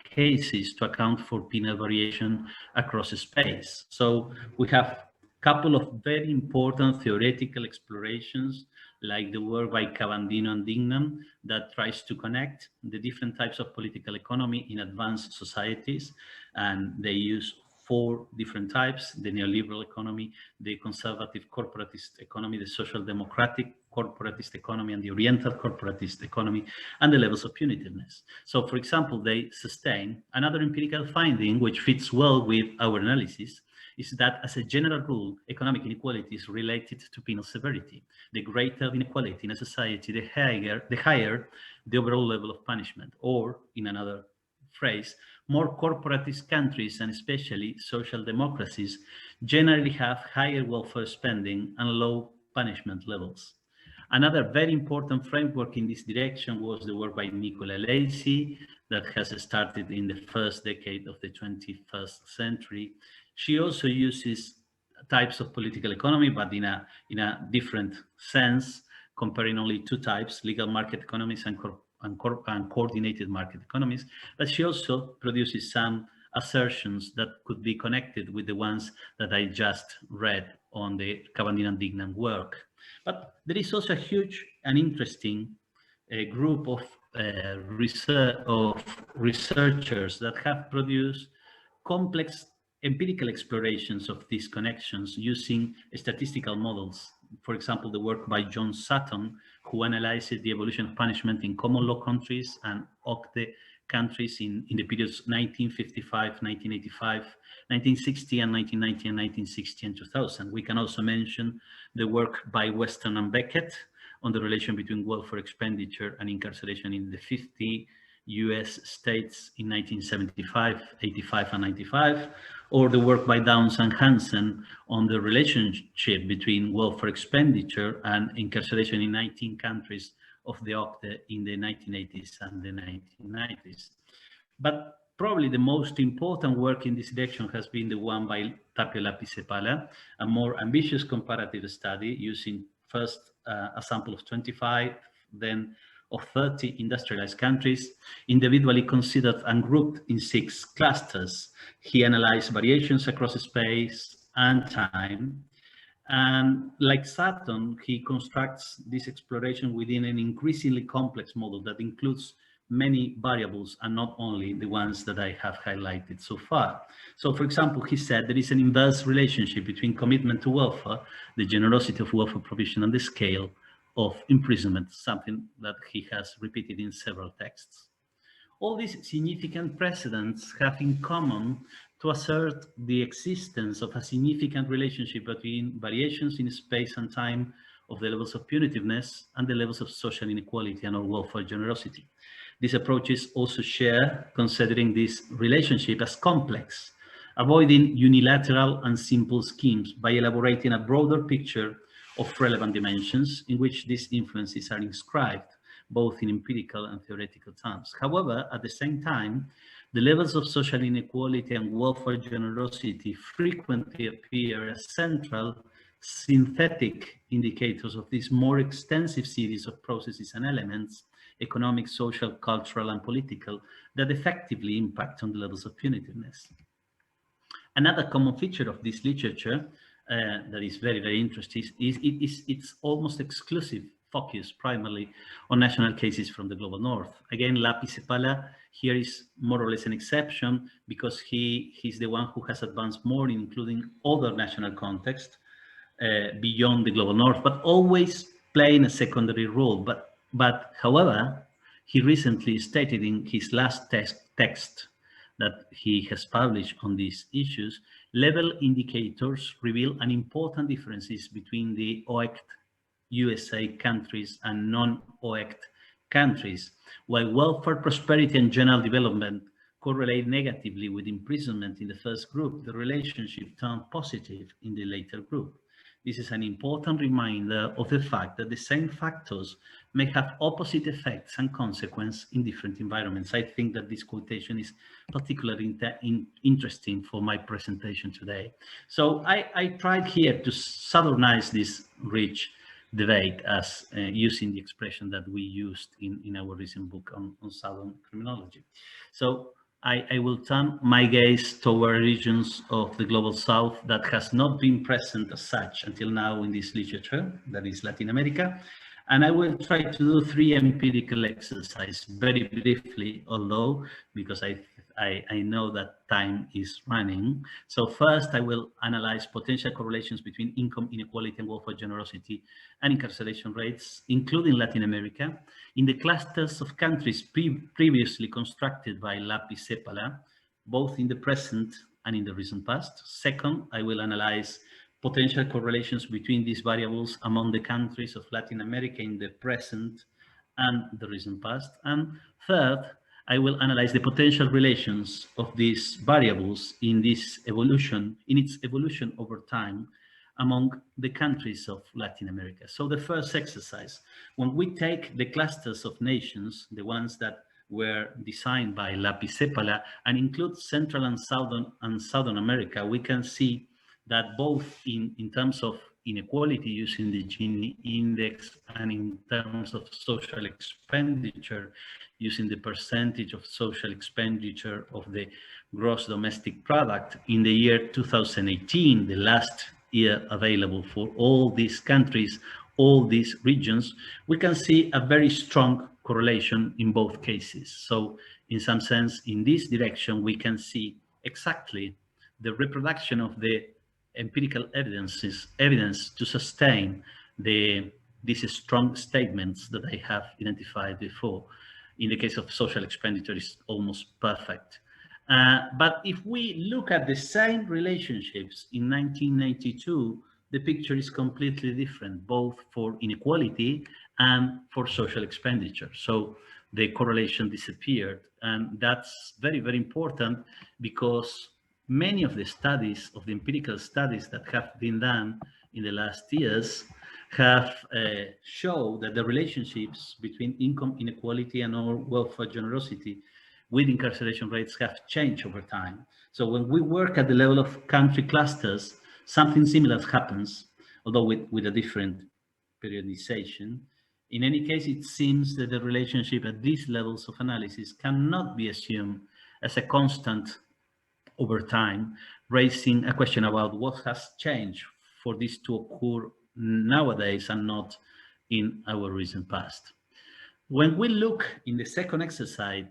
cases to account for penal variation across space. So we have a couple of very important theoretical explorations, like the work by Cavandino and Dignan, that tries to connect the different types of political economy in advanced societies, and they use 4 different types: the neoliberal economy, the conservative corporatist economy, the social democratic corporatist economy, and the oriental corporatist economy, and the levels of punitiveness. So, for example, they sustain another empirical finding which fits well with our analysis, is that as a general rule, economic inequality is related to penal severity. The greater the inequality in a society, the higher the overall level of punishment, or in another phrase, more corporatist countries, and especially social democracies, generally have higher welfare spending and low punishment levels. Another very important framework in this direction was the work by Nicola Lacey that has started in the first decade of the 21st century. She also uses types of political economy, but in a different sense, comparing only two types, legal market economies and coordinated market economies. But she also produces some assertions that could be connected with the ones that I just read on the Cavandin and Dignan work. But there is also a huge and interesting group of researchers that have produced complex empirical explorations of these connections using statistical models. For example, the work by John Sutton, who analyzed the evolution of punishment in common law countries and OCDE countries in the periods 1955, 1985, 1960 and 1990 and 1960 and 2000. We can also mention the work by Weston and Beckett on the relation between welfare expenditure and incarceration in the 50 US states in 1975, 85 and 95, or the work by Downs and Hansen on the relationship between welfare expenditure and incarceration in 19 countries of the OCDE in the 1980s and the 1990s. But probably the most important work in this direction has been the one by Tapio Lapisepala, a more ambitious comparative study using first a sample of 25, then of 30 industrialized countries, individually considered and grouped in 6 clusters. He analyzed variations across space and time. And like Sutton, he constructs this exploration within an increasingly complex model that includes many variables and not only the ones that I have highlighted so far. So, for example, he said there is an inverse relationship between commitment to welfare, the generosity of welfare provision, and the scale of imprisonment, something that he has repeated in several texts. All these significant precedents have in common to assert the existence of a significant relationship between variations in space and time of the levels of punitiveness and the levels of social inequality and or welfare generosity. These approaches also share considering this relationship as complex, avoiding unilateral and simple schemes by elaborating a broader picture of relevant dimensions in which these influences are inscribed, both in empirical and theoretical terms. However, at the same time, the levels of social inequality and welfare generosity frequently appear as central synthetic indicators of this more extensive series of processes and elements, economic, social, cultural, and political, that effectively impact on the levels of punitiveness. Another common feature of this literature that is very, very interesting is it's almost exclusive focus primarily on national cases from the global north. Again, Lapisepala here is more or less an exception because he's the one who has advanced more in including other national contexts beyond the global north, but always playing a secondary role. But however, he recently stated in his last text that he has published on these issues, level indicators reveal an important differences between the OECD USA countries and non-OECD countries. While welfare, prosperity, and general development correlate negatively with imprisonment in the first group, the relationship turned positive in the later group. This is an important reminder of the fact that the same factors may have opposite effects and consequences in different environments. I think that this quotation is particularly interesting for my presentation today. So I tried here to southernize this rich debate as using the expression that we used in our recent book on Southern criminology. So I will turn my gaze toward regions of the global south that has not been present as such until now in this literature, that is Latin America. And I will try to do 3 empirical exercises very briefly, although because I know that time is running. So first, I will analyze potential correlations between income inequality and welfare generosity and incarceration rates, including Latin America, in the clusters of countries previously constructed by Lapisepala, both in the present and in the recent past. Second, I will analyze potential correlations between these variables among the countries of Latin America in the present and the recent past. And third, I will analyze the potential relations of these variables in its evolution over time among the countries of Latin America. So the first exercise, when we take the clusters of nations, the ones that were designed by Lapicepala and include Central and Southern America, we can see that both in terms of inequality using the Gini index and in terms of social expenditure using the percentage of social expenditure of the gross domestic product in the year 2018, the last year available for all these countries, all these regions, we can see a very strong correlation in both cases. So in some sense, in this direction, we can see exactly the reproduction of the empirical evidence to sustain these strong statements that I have identified before. In the case of social expenditure, is almost perfect. But if we look at the same relationships in 1992, the picture is completely different, both for inequality and for social expenditure. So the correlation disappeared. And that's very, very important because many of the studies, of the empirical studies that have been done in the last years have shown that the relationships between income inequality and our welfare generosity with incarceration rates have changed over time. So when we work at the level of country clusters, something similar happens, although with a different periodization. In any case, it seems that the relationship at these levels of analysis cannot be assumed as a constant over time, raising a question about what has changed for this to occur nowadays and not in our recent past. When we look in the second exercise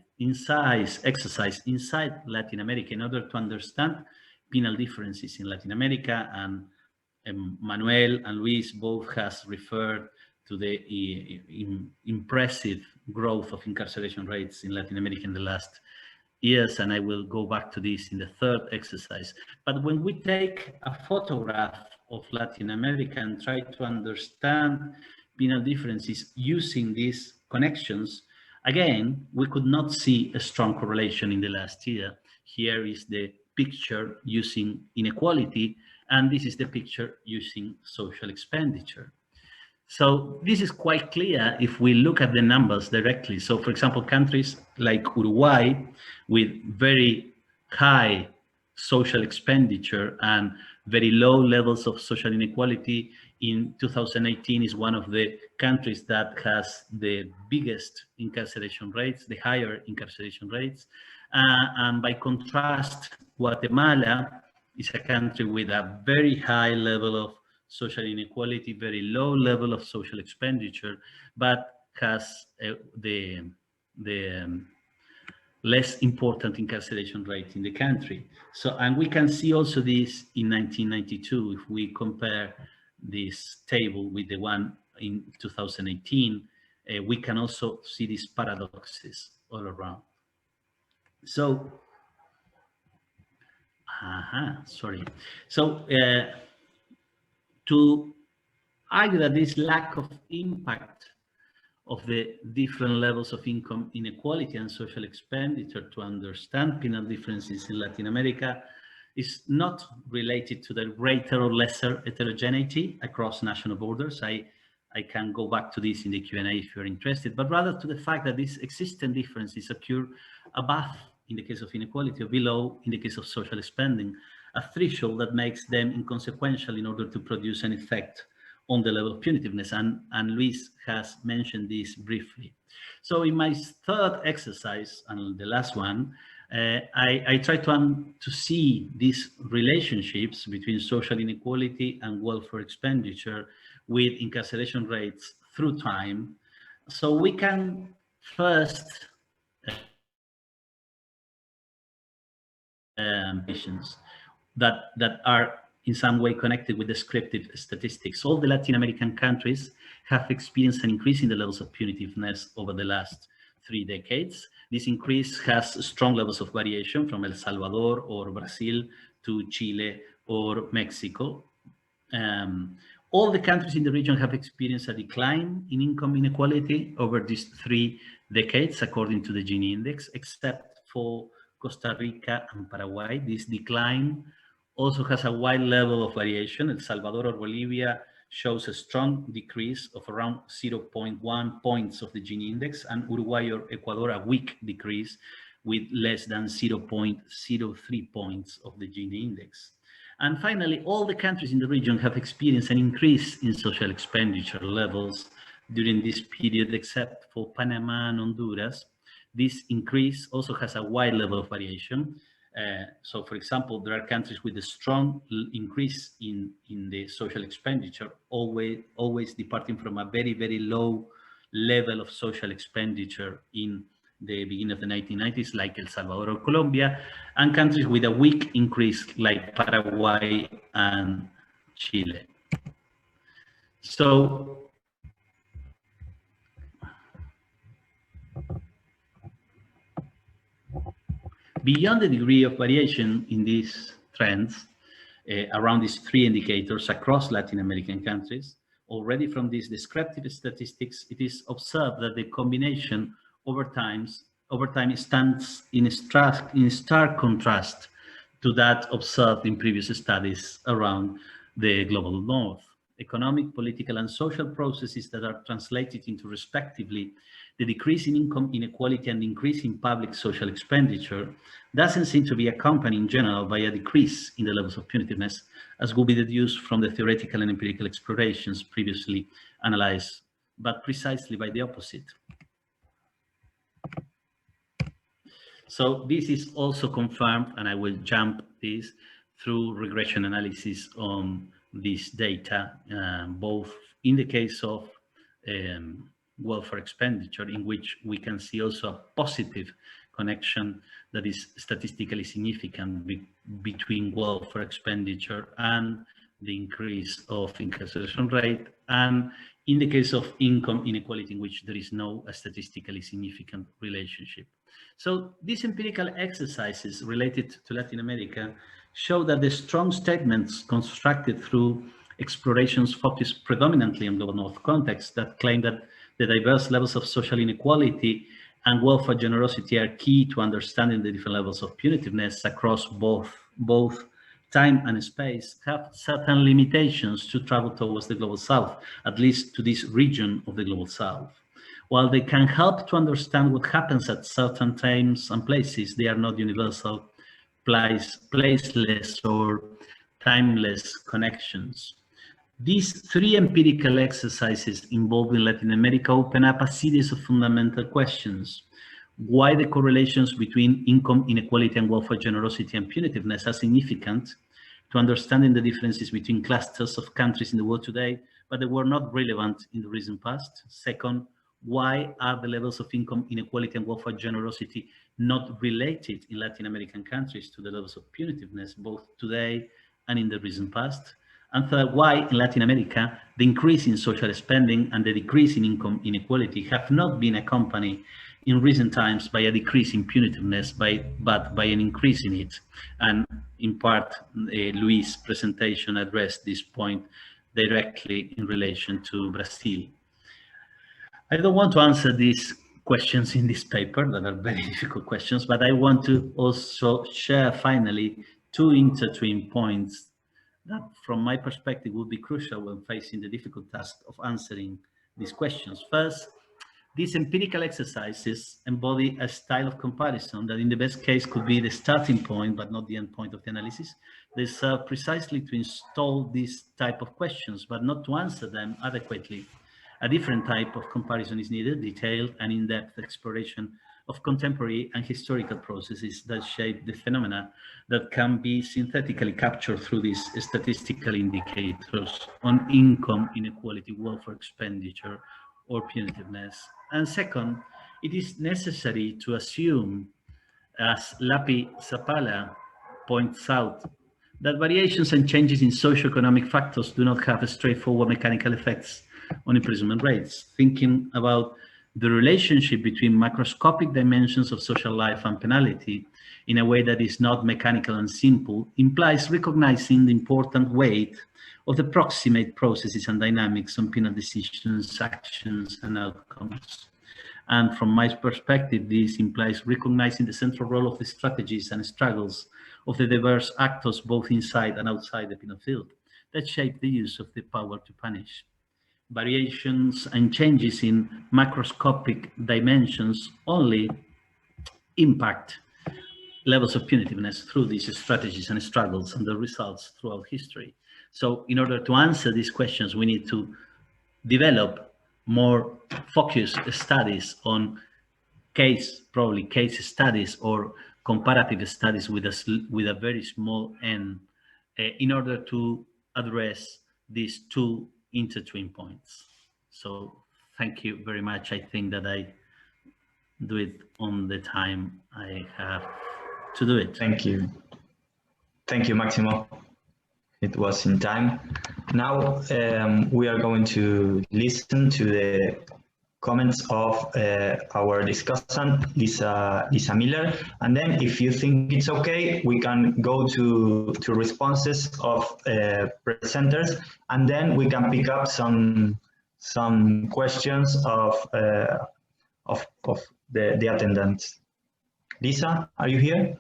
inside Latin America, in order to understand penal differences in Latin America, and Manuel and Luiz both has referred to the impressive growth of incarceration rates in Latin America in the last years, and I will go back to this in the third exercise. But when we take a photograph of Latin America and try to understand penal differences using these connections, again, we could not see a strong correlation in the last year. Here is the picture using inequality, and this is the picture using social expenditure. So this is quite clear if we look at the numbers directly. So for example, countries like Uruguay with very high social expenditure and very low levels of social inequality in 2018 is one of the countries that has the biggest incarceration rates, the higher incarceration rates. And by contrast, Guatemala is a country with a very high level of social inequality, very low level of social expenditure, but has the less important incarceration rate in the country. So, and we can see also this in 1992, if we compare this table with the one in 2018, we can also see these paradoxes all around. So, So, to argue that this lack of impact of the different levels of income inequality and social expenditure to understand penal differences in Latin America is not related to the greater or lesser heterogeneity across national borders. I can go back to this in the Q&A if you're interested, but rather to the fact that these existing differences occur above in the case of inequality or below in the case of social spending, a threshold that makes them inconsequential in order to produce an effect on the level of punitiveness, and Luiz has mentioned this briefly. So in my third exercise, and the last one, I try to see these relationships between social inequality and welfare expenditure with incarceration rates through time. So we can first that are in some way connected with descriptive statistics. All the Latin American countries have experienced an increase in the levels of punitiveness over the last 3 decades. This increase has strong levels of variation from El Salvador or Brazil to Chile or Mexico. All the countries in the region have experienced a decline in income inequality over these 3 decades, according to the Gini index, except for Costa Rica and Paraguay. This decline also has a wide level of variation. El Salvador or Bolivia shows a strong decrease of around 0.1 points of the Gini index, and Uruguay or Ecuador a weak decrease with less than 0.03 points of the Gini index. And finally, all the countries in the region have experienced an increase in social expenditure levels during this period, except for Panama and Honduras. This increase also has a wide level of variation. So, for example, there are countries with a strong increase in the social expenditure, always departing from a very, very low level of social expenditure in the beginning of the 1990s, like El Salvador or Colombia, and countries with a weak increase like Paraguay and Chile. So, beyond the degree of variation in these trends, around these three indicators across Latin American countries, already from these descriptive statistics, it is observed that the combination over time stands in stark contrast to that observed in previous studies around the global north. Economic, political, and social processes that are translated into respectively the decrease in income inequality and increase in public social expenditure doesn't seem to be accompanied in general by a decrease in the levels of punitiveness, as would be deduced from the theoretical and empirical explorations previously analyzed, but precisely by the opposite. So this is also confirmed, and I will jump this through regression analysis on this data, both in the case of welfare expenditure, in which we can see also a positive connection that is statistically significant between welfare expenditure and the increase of incarceration rate, and in the case of income inequality, in which there is no statistically significant relationship. So these empirical exercises related to Latin America show that the strong statements constructed through explorations focused predominantly on global north context that claim that the diverse levels of social inequality and welfare generosity are key to understanding the different levels of punitiveness across both time and space have certain limitations to travel towards the global south, at least to this region of the global south. While they can help to understand what happens at certain times and places, they are not universal, placeless or timeless connections. These three empirical exercises involving Latin America open up a series of fundamental questions. Why the correlations between income inequality and welfare generosity and punitiveness are significant to understanding the differences between clusters of countries in the world today, but they were not relevant in the recent past. Second, why are the levels of income inequality and welfare generosity not related in Latin American countries to the levels of punitiveness, both today and in the recent past? And third, why in Latin America, the increase in social spending and the decrease in income inequality have not been accompanied in recent times by a decrease in punitiveness, but by an increase in it. And in part, Luiz's presentation addressed this point directly in relation to Brazil. I don't want to answer these questions in this paper that are very difficult questions, but I want to also share finally two intertwined points that from my perspective would be crucial when facing the difficult task of answering these questions. First, these empirical exercises embody a style of comparison that in the best case could be the starting point, but not the end point of the analysis. They serve precisely to install these type of questions, but not to answer them adequately. A different type of comparison is needed, detailed and in-depth exploration of contemporary and historical processes that shape the phenomena that can be synthetically captured through these statistical indicators on income inequality, welfare expenditure, or punitiveness. And second, it is necessary to assume, as Lapi Zapala points out, that variations and changes in socioeconomic factors do not have straightforward mechanical effects on imprisonment rates. Thinking about the relationship between macroscopic dimensions of social life and penalty in a way that is not mechanical and simple implies recognizing the important weight of the proximate processes and dynamics on penal decisions, actions, and outcomes. And from my perspective, this implies recognizing the central role of the strategies and struggles of the diverse actors both inside and outside the penal field that shape the use of the power to punish. Variations and changes in macroscopic dimensions only impact levels of punitiveness through these strategies and struggles and the results throughout history. So in order to answer these questions, we need to develop more focused studies on probably case studies or comparative studies with a very small n in order to address these two intertwin points. So thank you very much. I think that I do it on the time I have to do it. Thank you. Thank you, Maximo. It was in time. Now we are going to listen to the comments of our discussant, Lisa Miller, and then if you think it's okay, we can go to responses of presenters, and then we can pick up some questions of the attendants. Lisa, are you here?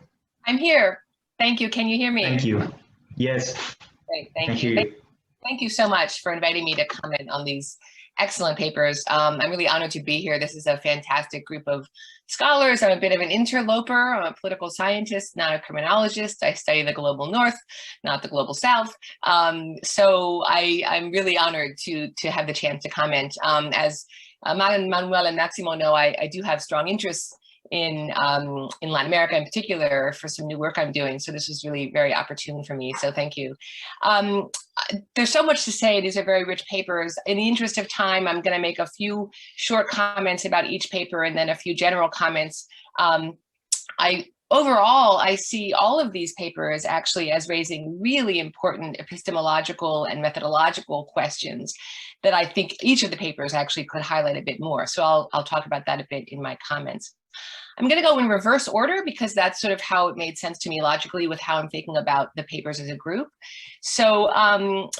I'm here. Thank you. Can you hear me? Thank you. Yes. Great. Thank you. Thank you so much for inviting me to comment on these excellent papers. I'm really honored to be here. This is a fantastic group of scholars. I'm a bit of an interloper. I'm a political scientist, not a criminologist. I study the global north, not the global south. So I'm really honored to have the chance to comment. As Manuel and Maximo know, I do have strong interests in Latin America in particular for some new work I'm doing. So this was really very opportune for me. So thank you. There's so much to say. These are very rich papers. In the interest of time, I'm going to make a few short comments about each paper and then a few general comments. Overall, I see all of these papers actually as raising really important epistemological and methodological questions that I think each of the papers actually could highlight a bit more. So I'll talk about that a bit in my comments. I'm going to go in reverse order because that's sort of how it made sense to me logically with how I'm thinking about the papers as a group. So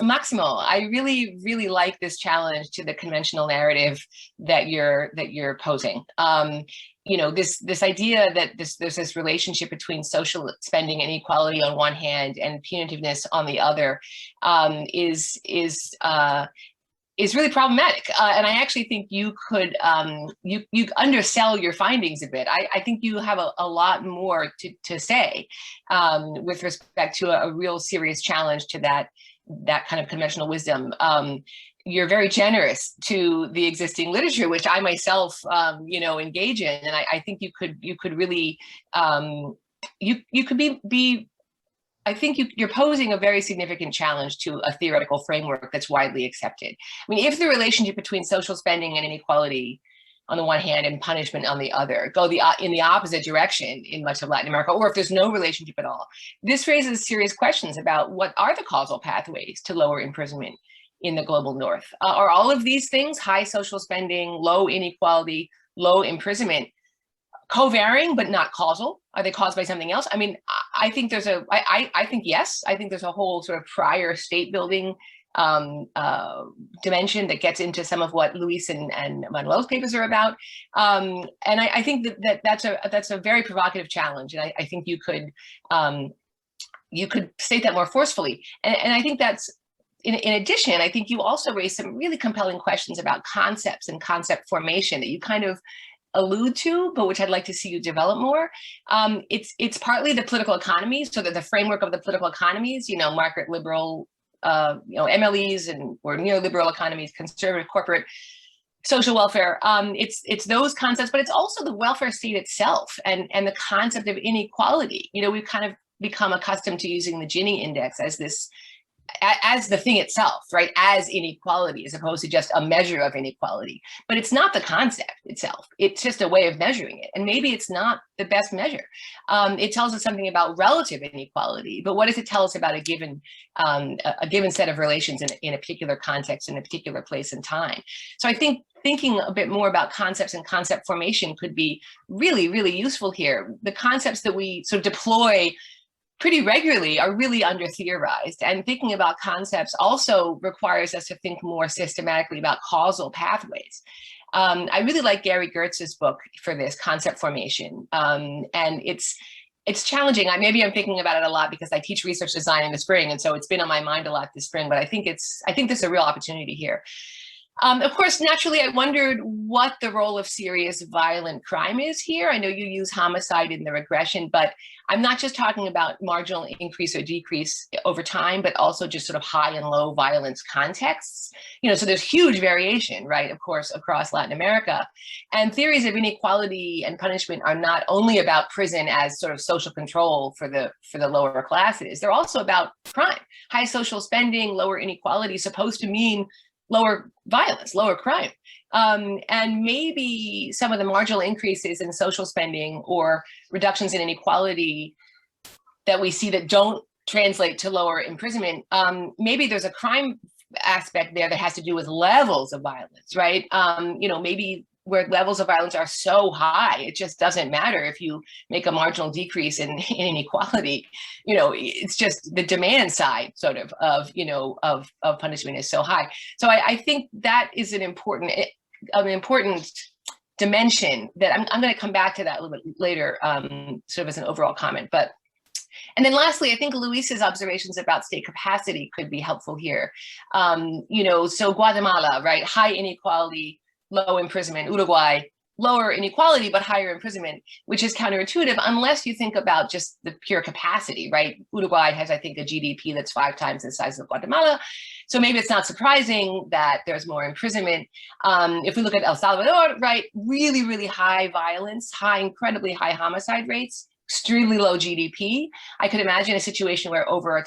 Maximo, I really, really like this challenge to the conventional narrative that you're posing. You know, this idea that there's this relationship between social spending and inequality on one hand and punitiveness on the other is really problematic. And I actually think you could you undersell your findings a bit. I think you have a lot more to say with respect to a real serious challenge to that kind of conventional wisdom. You're very generous to the existing literature, which I myself, you know, engage in, and I think you could really you could be. I think you're posing a very significant challenge to a theoretical framework that's widely accepted. I mean, if the relationship between social spending and inequality on the one hand and punishment on the other go in the opposite direction in much of Latin America, or if there's no relationship at all, this raises serious questions about what are the causal pathways to lower imprisonment in the global north. Are all of these things, high social spending, low inequality, low imprisonment, co-varying but not causal? Are they caused by something else? I mean, I think there's I think yes. I think there's a whole sort of prior state building dimension that gets into some of what Luiz and Manuel's papers are about. And I think that's a very provocative challenge. And I think you could state that more forcefully. And I think that's, in addition, I think you also raised some really compelling questions about concepts and concept formation that you kind of allude to, but which I'd like to see you develop more. It's partly the political economy, so that the framework of the political economies, you know, market liberal, you know, MLEs or neoliberal economies, conservative corporate, social welfare. It's those concepts, but it's also the welfare state itself and the concept of inequality. You know, we've kind of become accustomed to using the Gini index as the thing itself, right? As inequality, as opposed to just a measure of inequality. But it's not the concept itself. It's just a way of measuring it. And maybe it's not the best measure. It tells us something about relative inequality, but what does it tell us about a given set of relations in a particular context, in a particular place and time? So I think thinking a bit more about concepts and concept formation could be really, really useful here. The concepts that we sort of deploy pretty regularly are really under-theorized, and thinking about concepts also requires us to think more systematically about causal pathways. I really like Gary Gertz's book for this, Concept Formation, and it's challenging. Maybe I'm thinking about it a lot because I teach research design in the spring, and so it's been on my mind a lot this spring. But I think there's a real opportunity here. Of course, naturally, I wondered what the role of serious violent crime is here. I know you use homicide in the regression, but I'm not just talking about marginal increase or decrease over time, but also just sort of high and low violence contexts. So there's huge variation, right, of course, across Latin America. And theories of inequality and punishment are not only about prison as sort of social control for the lower classes, they're also about crime. High social spending, lower inequality, supposed to mean lower violence, lower crime. And maybe some of the marginal increases in social spending or reductions in inequality that we see that don't translate to lower imprisonment, maybe there's a crime aspect there that has to do with levels of violence, right? Maybe where levels of violence are so high, it just doesn't matter if you make a marginal decrease in inequality. It's just the demand side sort of punishment is so high. So I think that is an important dimension that I'm going to come back to that a little bit later, sort of as an overall comment. And then lastly, I think Luis's observations about state capacity could be helpful here. So Guatemala, right, high inequality, low imprisonment. Uruguay, lower inequality, but higher imprisonment, which is counterintuitive unless you think about just the pure capacity, right? Uruguay has, I think, a GDP that's 5 times the size of Guatemala. So maybe it's not surprising that there's more imprisonment. If we look at El Salvador, right, really, really high violence, incredibly high homicide rates, extremely low GDP. I could imagine a situation where over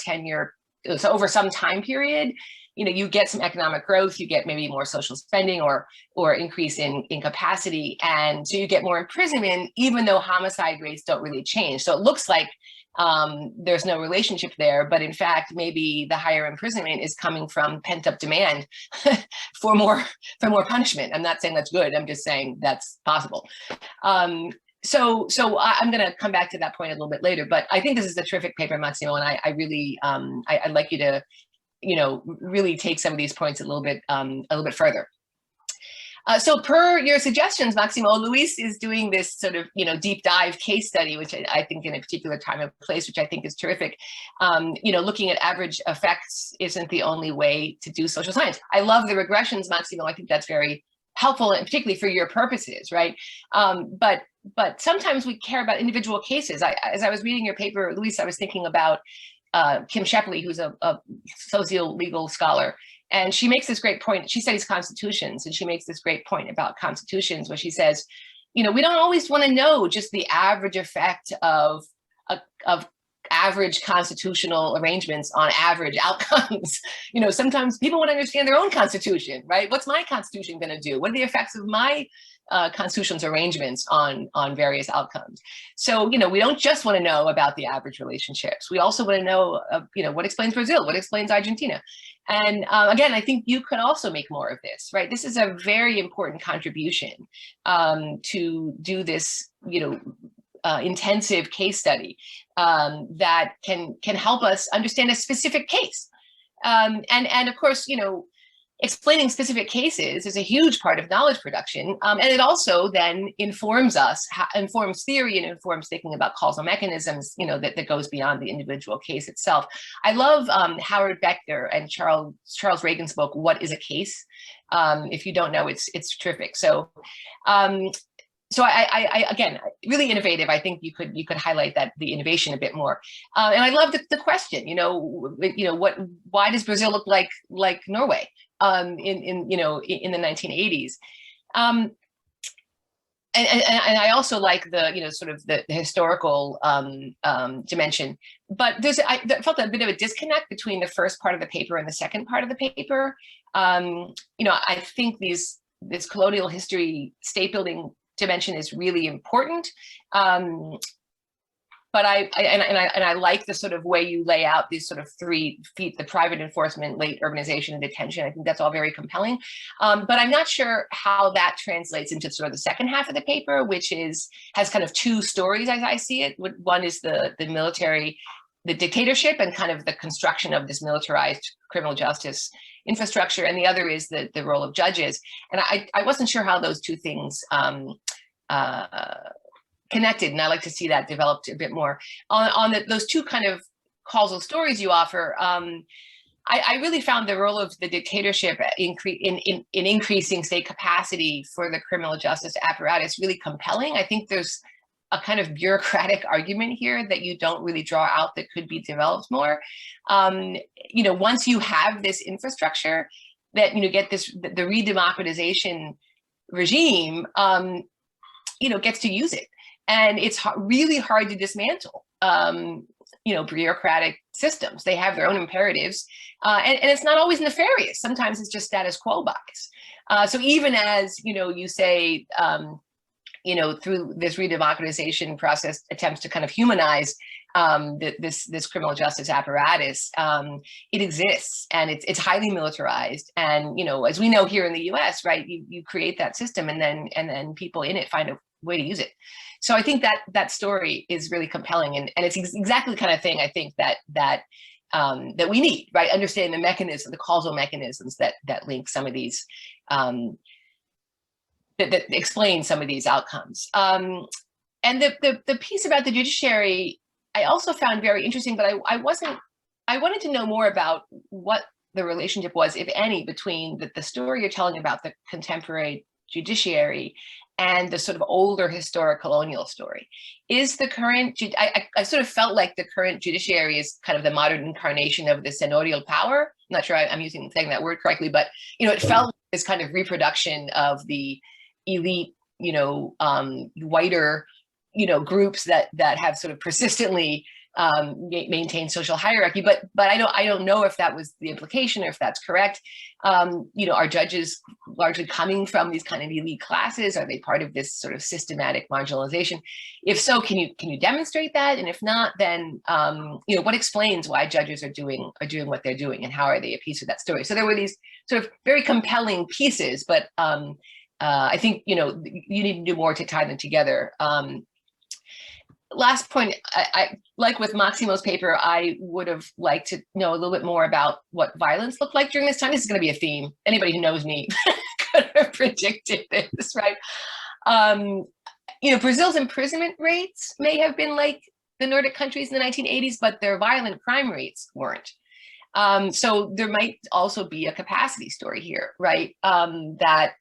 over some time period, you get some economic growth, you get maybe more social spending or increase in capacity. And so you get more imprisonment, even though homicide rates don't really change. So it looks like there's no relationship there, but in fact, maybe the higher imprisonment is coming from pent up demand for more punishment. I'm not saying that's good. I'm just saying that's possible. So I'm going to come back to that point a little bit later, but I think this is a terrific paper, Maximo, and I really, I'd like you to, really take some of these points a little bit further. So per your suggestions, Maximo, Luis is doing this sort of, deep dive case study, which I think in a particular time and place, which I think is terrific. Looking at average effects isn't the only way to do social science. I love the regressions, Maximo. I think that's very helpful, and particularly for your purposes, right? But sometimes we care about individual cases. As I was reading your paper, Luis, I was thinking about Kim Shepley, who's a socio-legal scholar, and she makes this great point. She studies constitutions, and she makes this great point about constitutions, where she says, we don't always want to know just the average effect of average constitutional arrangements on average outcomes. Sometimes people want to understand their own constitution, right? What's my constitution going to do? What are the effects of my constitution's arrangements on various outcomes? So, we don't just want to know about the average relationships. We also want to know, what explains Brazil, what explains Argentina. And again, I think you could also make more of this, right? This is a very important contribution to do this, intensive case study that can help us understand a specific case. And of course, explaining specific cases is a huge part of knowledge production. And it also then informs theory and informs thinking about causal mechanisms, that goes beyond the individual case itself. I love Howard Becker and Charles Reagan's book, What is a Case? If you don't know, it's terrific. So I again, really innovative. I think you could highlight the innovation a bit more. And I love the question, why does Brazil look like Norway in the 1980s? And I also like the sort of the historical dimension. But I felt a bit of a disconnect between the first part of the paper and the second part of the paper. I think this colonial history state building dimension is really important, but I like the sort of way you lay out these sort of 3 feet: the private enforcement, late urbanization, and detention. I think that's all very compelling, but I'm not sure how that translates into sort of the second half of the paper, which has kind of 2 stories as I see it. One is the military, the dictatorship, and kind of the construction of this militarized criminal justice infrastructure, and the other is the role of judges. And I wasn't sure how those 2 things connected, and I like to see that developed a bit more. On those two kind of causal stories you offer, I really found the role of the dictatorship in increasing state capacity for the criminal justice apparatus really compelling. I think there's a kind of bureaucratic argument here that you don't really draw out that could be developed more. You know, once you have this infrastructure that, you know, get this, the re-democratization regime, you know, gets to use it. And it's really hard to dismantle, you know, bureaucratic systems. They have their own imperatives, and it's not always nefarious. Sometimes it's just status quo bias. So even as, you know, you say, you know, through this re-democratization process attempts to kind of humanize this criminal justice apparatus, it exists, and it's highly militarized. And, you know, as we know here in the US, right, you create that system, and then people in it find a way to use it. So I think that story is really compelling, and it's exactly the kind of thing I think that we need, right? Understanding the mechanism, the causal mechanisms that link some of these, that explain some of these outcomes. And the piece about the judiciary, I also found very interesting, but I wanted to know more about what the relationship was, if any, between the story you're telling about the contemporary judiciary and the sort of older historic colonial story. Is the current, I sort of felt like the current judiciary is kind of the modern incarnation of the señorial power. I'm not sure I'm saying that word correctly, but, you know, it felt like this kind of reproduction of the elite, you know, whiter, you know, groups that have sort of persistently maintained social hierarchy. But I don't know if that was the implication or if that's correct. You know, are judges largely coming from these kind of elite classes? Are they part of this sort of systematic marginalization? If so, can you demonstrate that? And if not, then you know, what explains why judges are doing what they're doing, and how are they a piece of that story? So there were these sort of very compelling pieces, but I think, you know, you need to do more to tie them together. Last point, I like with Maximo's paper, I would have liked to know a little bit more about what violence looked like during this time. This is going to be a theme. Anybody who knows me could have predicted this, right? You know, Brazil's imprisonment rates may have been like the Nordic countries in the 1980s, but their violent crime rates weren't. So there might also be a capacity story here, right? That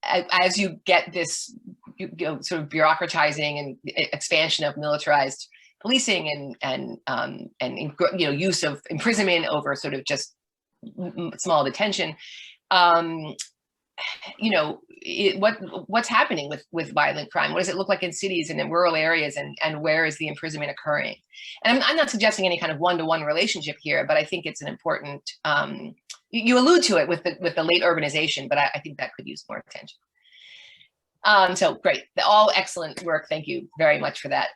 as you get this, you know, sort of bureaucratizing and expansion of militarized policing and you know, use of imprisonment over sort of just small detention, you know, what's happening with violent crime? What does it look like in cities and in rural areas, and where is the imprisonment occurring? And I'm not suggesting any kind of one-to-one relationship here, but I think it's an important, you allude to it with the late urbanization, but I think that could use more attention. So great, all excellent work. Thank you very much for that.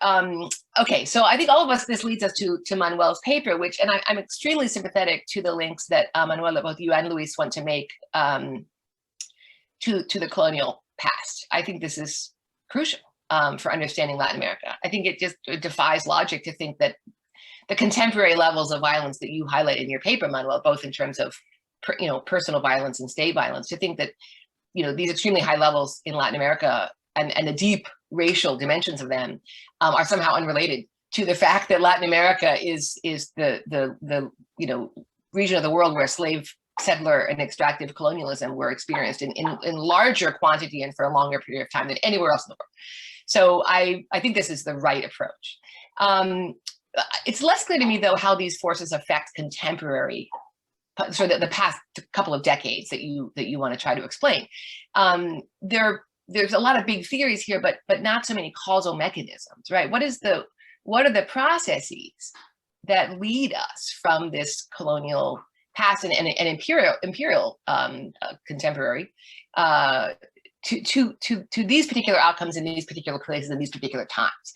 Okay, so I think all of us, this leads us to Manuel's paper, which, and I'm extremely sympathetic to the links that Manuel, that both you and Luis want to make to the colonial past. I think this is crucial for understanding Latin America. I think it defies logic to think that the contemporary levels of violence that you highlight in your paper, Manuel, both in terms of you know, personal violence and state violence, to think that, you know, these extremely high levels in Latin America and the deep racial dimensions of them are somehow unrelated to the fact that Latin America is the you know, region of the world where slave settler and extractive colonialism were experienced in larger quantity and for a longer period of time than anywhere else in the world. So I think this is the right approach. It's less clear to me, though, how these forces affect contemporary, so the past couple of decades that you want to try to explain. There's a lot of big theories here, but not so many causal mechanisms, right? What are the processes that lead us from this colonial past and imperial contemporary to these particular outcomes in these particular places in these particular times?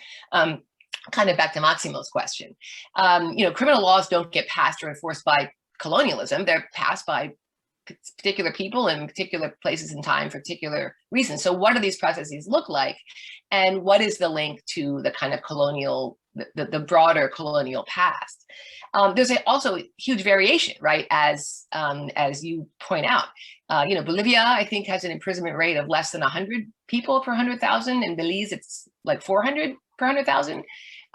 Kind of back to Maximo's question. You know, criminal laws don't get passed or enforced by colonialism. They're passed by particular people in particular places in time for particular reasons. So what do these processes look like? And what is the link to the kind of colonial, the broader colonial past? There's also huge variation, right? As you point out, Bolivia, I think, has an imprisonment rate of less than 100 people per 100,000. In Belize, it's like 400 per 100,000.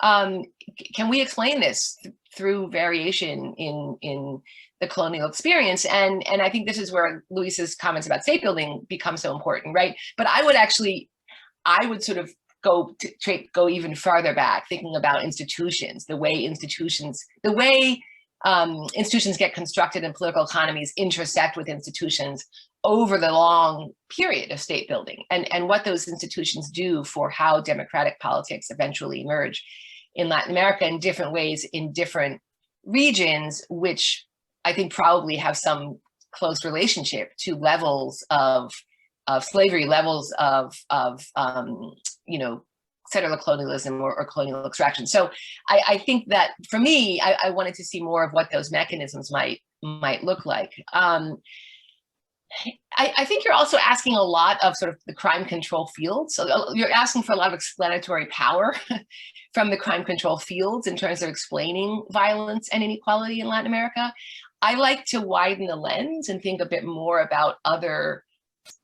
Can we explain this through variation in the colonial experience? And I think this is where Luis's comments about state building become so important, right? But I would sort of go even farther back, thinking about institutions, the way institutions get constructed and political economies intersect with institutions over the long period of state building, and what those institutions do for how democratic politics eventually emerge in Latin America in different ways in different regions, which I think probably have some close relationship to levels of slavery, levels of settler colonialism or colonial extraction. So I think that for me, I wanted to see more of what those mechanisms might look like. I think you're also asking a lot of sort of the crime control field. So you're asking for a lot of explanatory power from the crime control fields in terms of explaining violence and inequality in Latin America. I like to widen the lens and think a bit more about other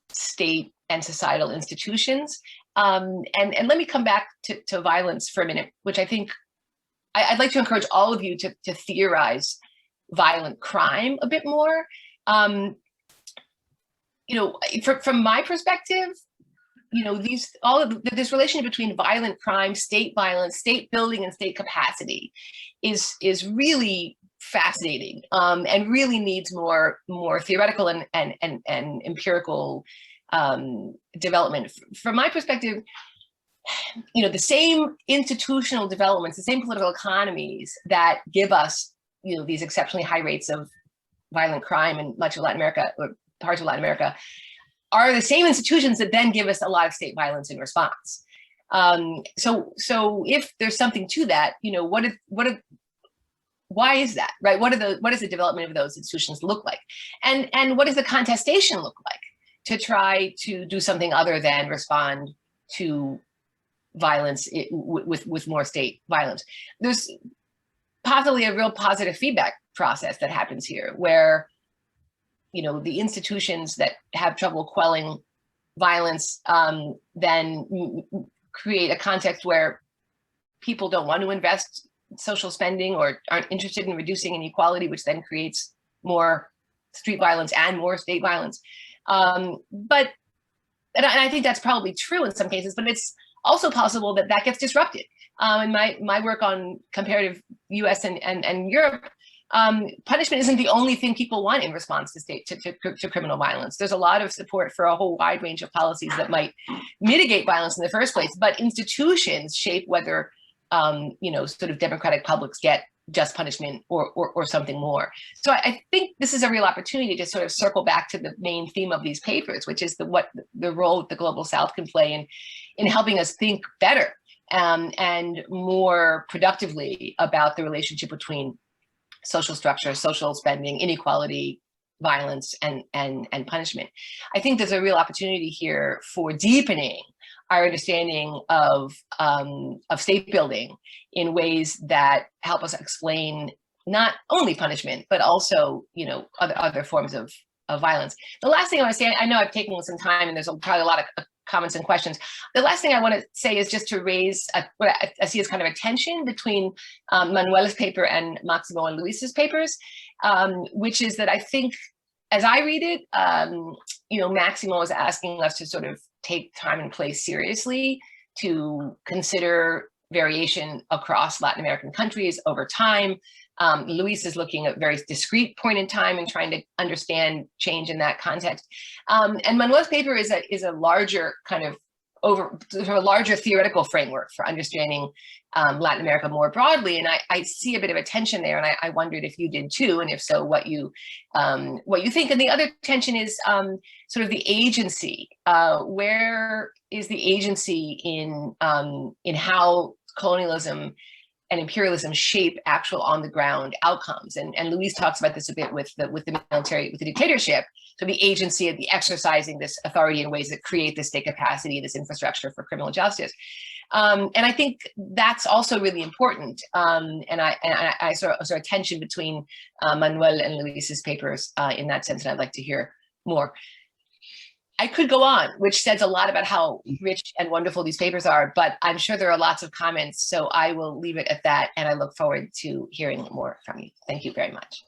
state and societal institutions. And let me come back to violence for a minute, which I think I'd like to encourage all of you to theorize violent crime a bit more. From my perspective, this relationship between violent crime, state violence, state building, and state capacity is really fascinating, and really needs more theoretical and empirical development. From my perspective, the same institutional developments, the same political economies that give us, these exceptionally high rates of violent crime in much of Latin America, or parts of Latin America, are the same institutions that then give us a lot of state violence in response. So if there's something to that, why is that, right? What does the development of those institutions look like? And what does the contestation look like to try to do something other than respond to violence with more state violence? There's possibly a real positive feedback process that happens here where, the institutions that have trouble quelling violence then create a context where people don't want to invest social spending or aren't interested in reducing inequality, which then creates more street violence and more state violence. But I think that's probably true in some cases, but it's also possible that gets disrupted. In my work on comparative US and Europe, punishment isn't the only thing people want in response to criminal violence. There's a lot of support for a whole wide range of policies that might mitigate violence in the first place, but institutions shape whether sort of democratic publics get just punishment or something more. So I think this is a real opportunity to sort of circle back to the main theme of these papers, which is the role the Global South can play in helping us think better and more productively about the relationship between social structure, social spending, inequality, violence, and punishment. I think there's a real opportunity here for deepening our understanding of state building in ways that help us explain not only punishment, but also, other forms of violence. The last thing I want to say, I know I've taken some time and there's probably a lot of comments and questions. The last thing I want to say is just to raise what I see as kind of a tension between Manuel's paper and Maximo and Luis's papers, which is that I think, as I read it, Maximo is asking us to sort of take time and place seriously, to consider variation across Latin American countries over time. Luis is looking at a very discrete point in time and trying to understand change in that context. And Manuel's paper is a larger kind of a larger theoretical framework for understanding Latin America more broadly. And I see a bit of a tension there, and I wondered if you did too, and if so, what you think. And the other tension is sort of the agency. Where is the agency in how colonialism and imperialism shape actual on the ground outcomes? And Luis talks about this a bit with the military, with the dictatorship. So the agency of the exercising this authority in ways that create this state capacity, this infrastructure for criminal justice. And I think that's also really important. And I sort of tension between Manuel and Luis's papers in that sense, and I'd like to hear more. I could go on, which says a lot about how rich and wonderful these papers are, but I'm sure there are lots of comments, so I will leave it at that, and I look forward to hearing more from you. Thank you very much.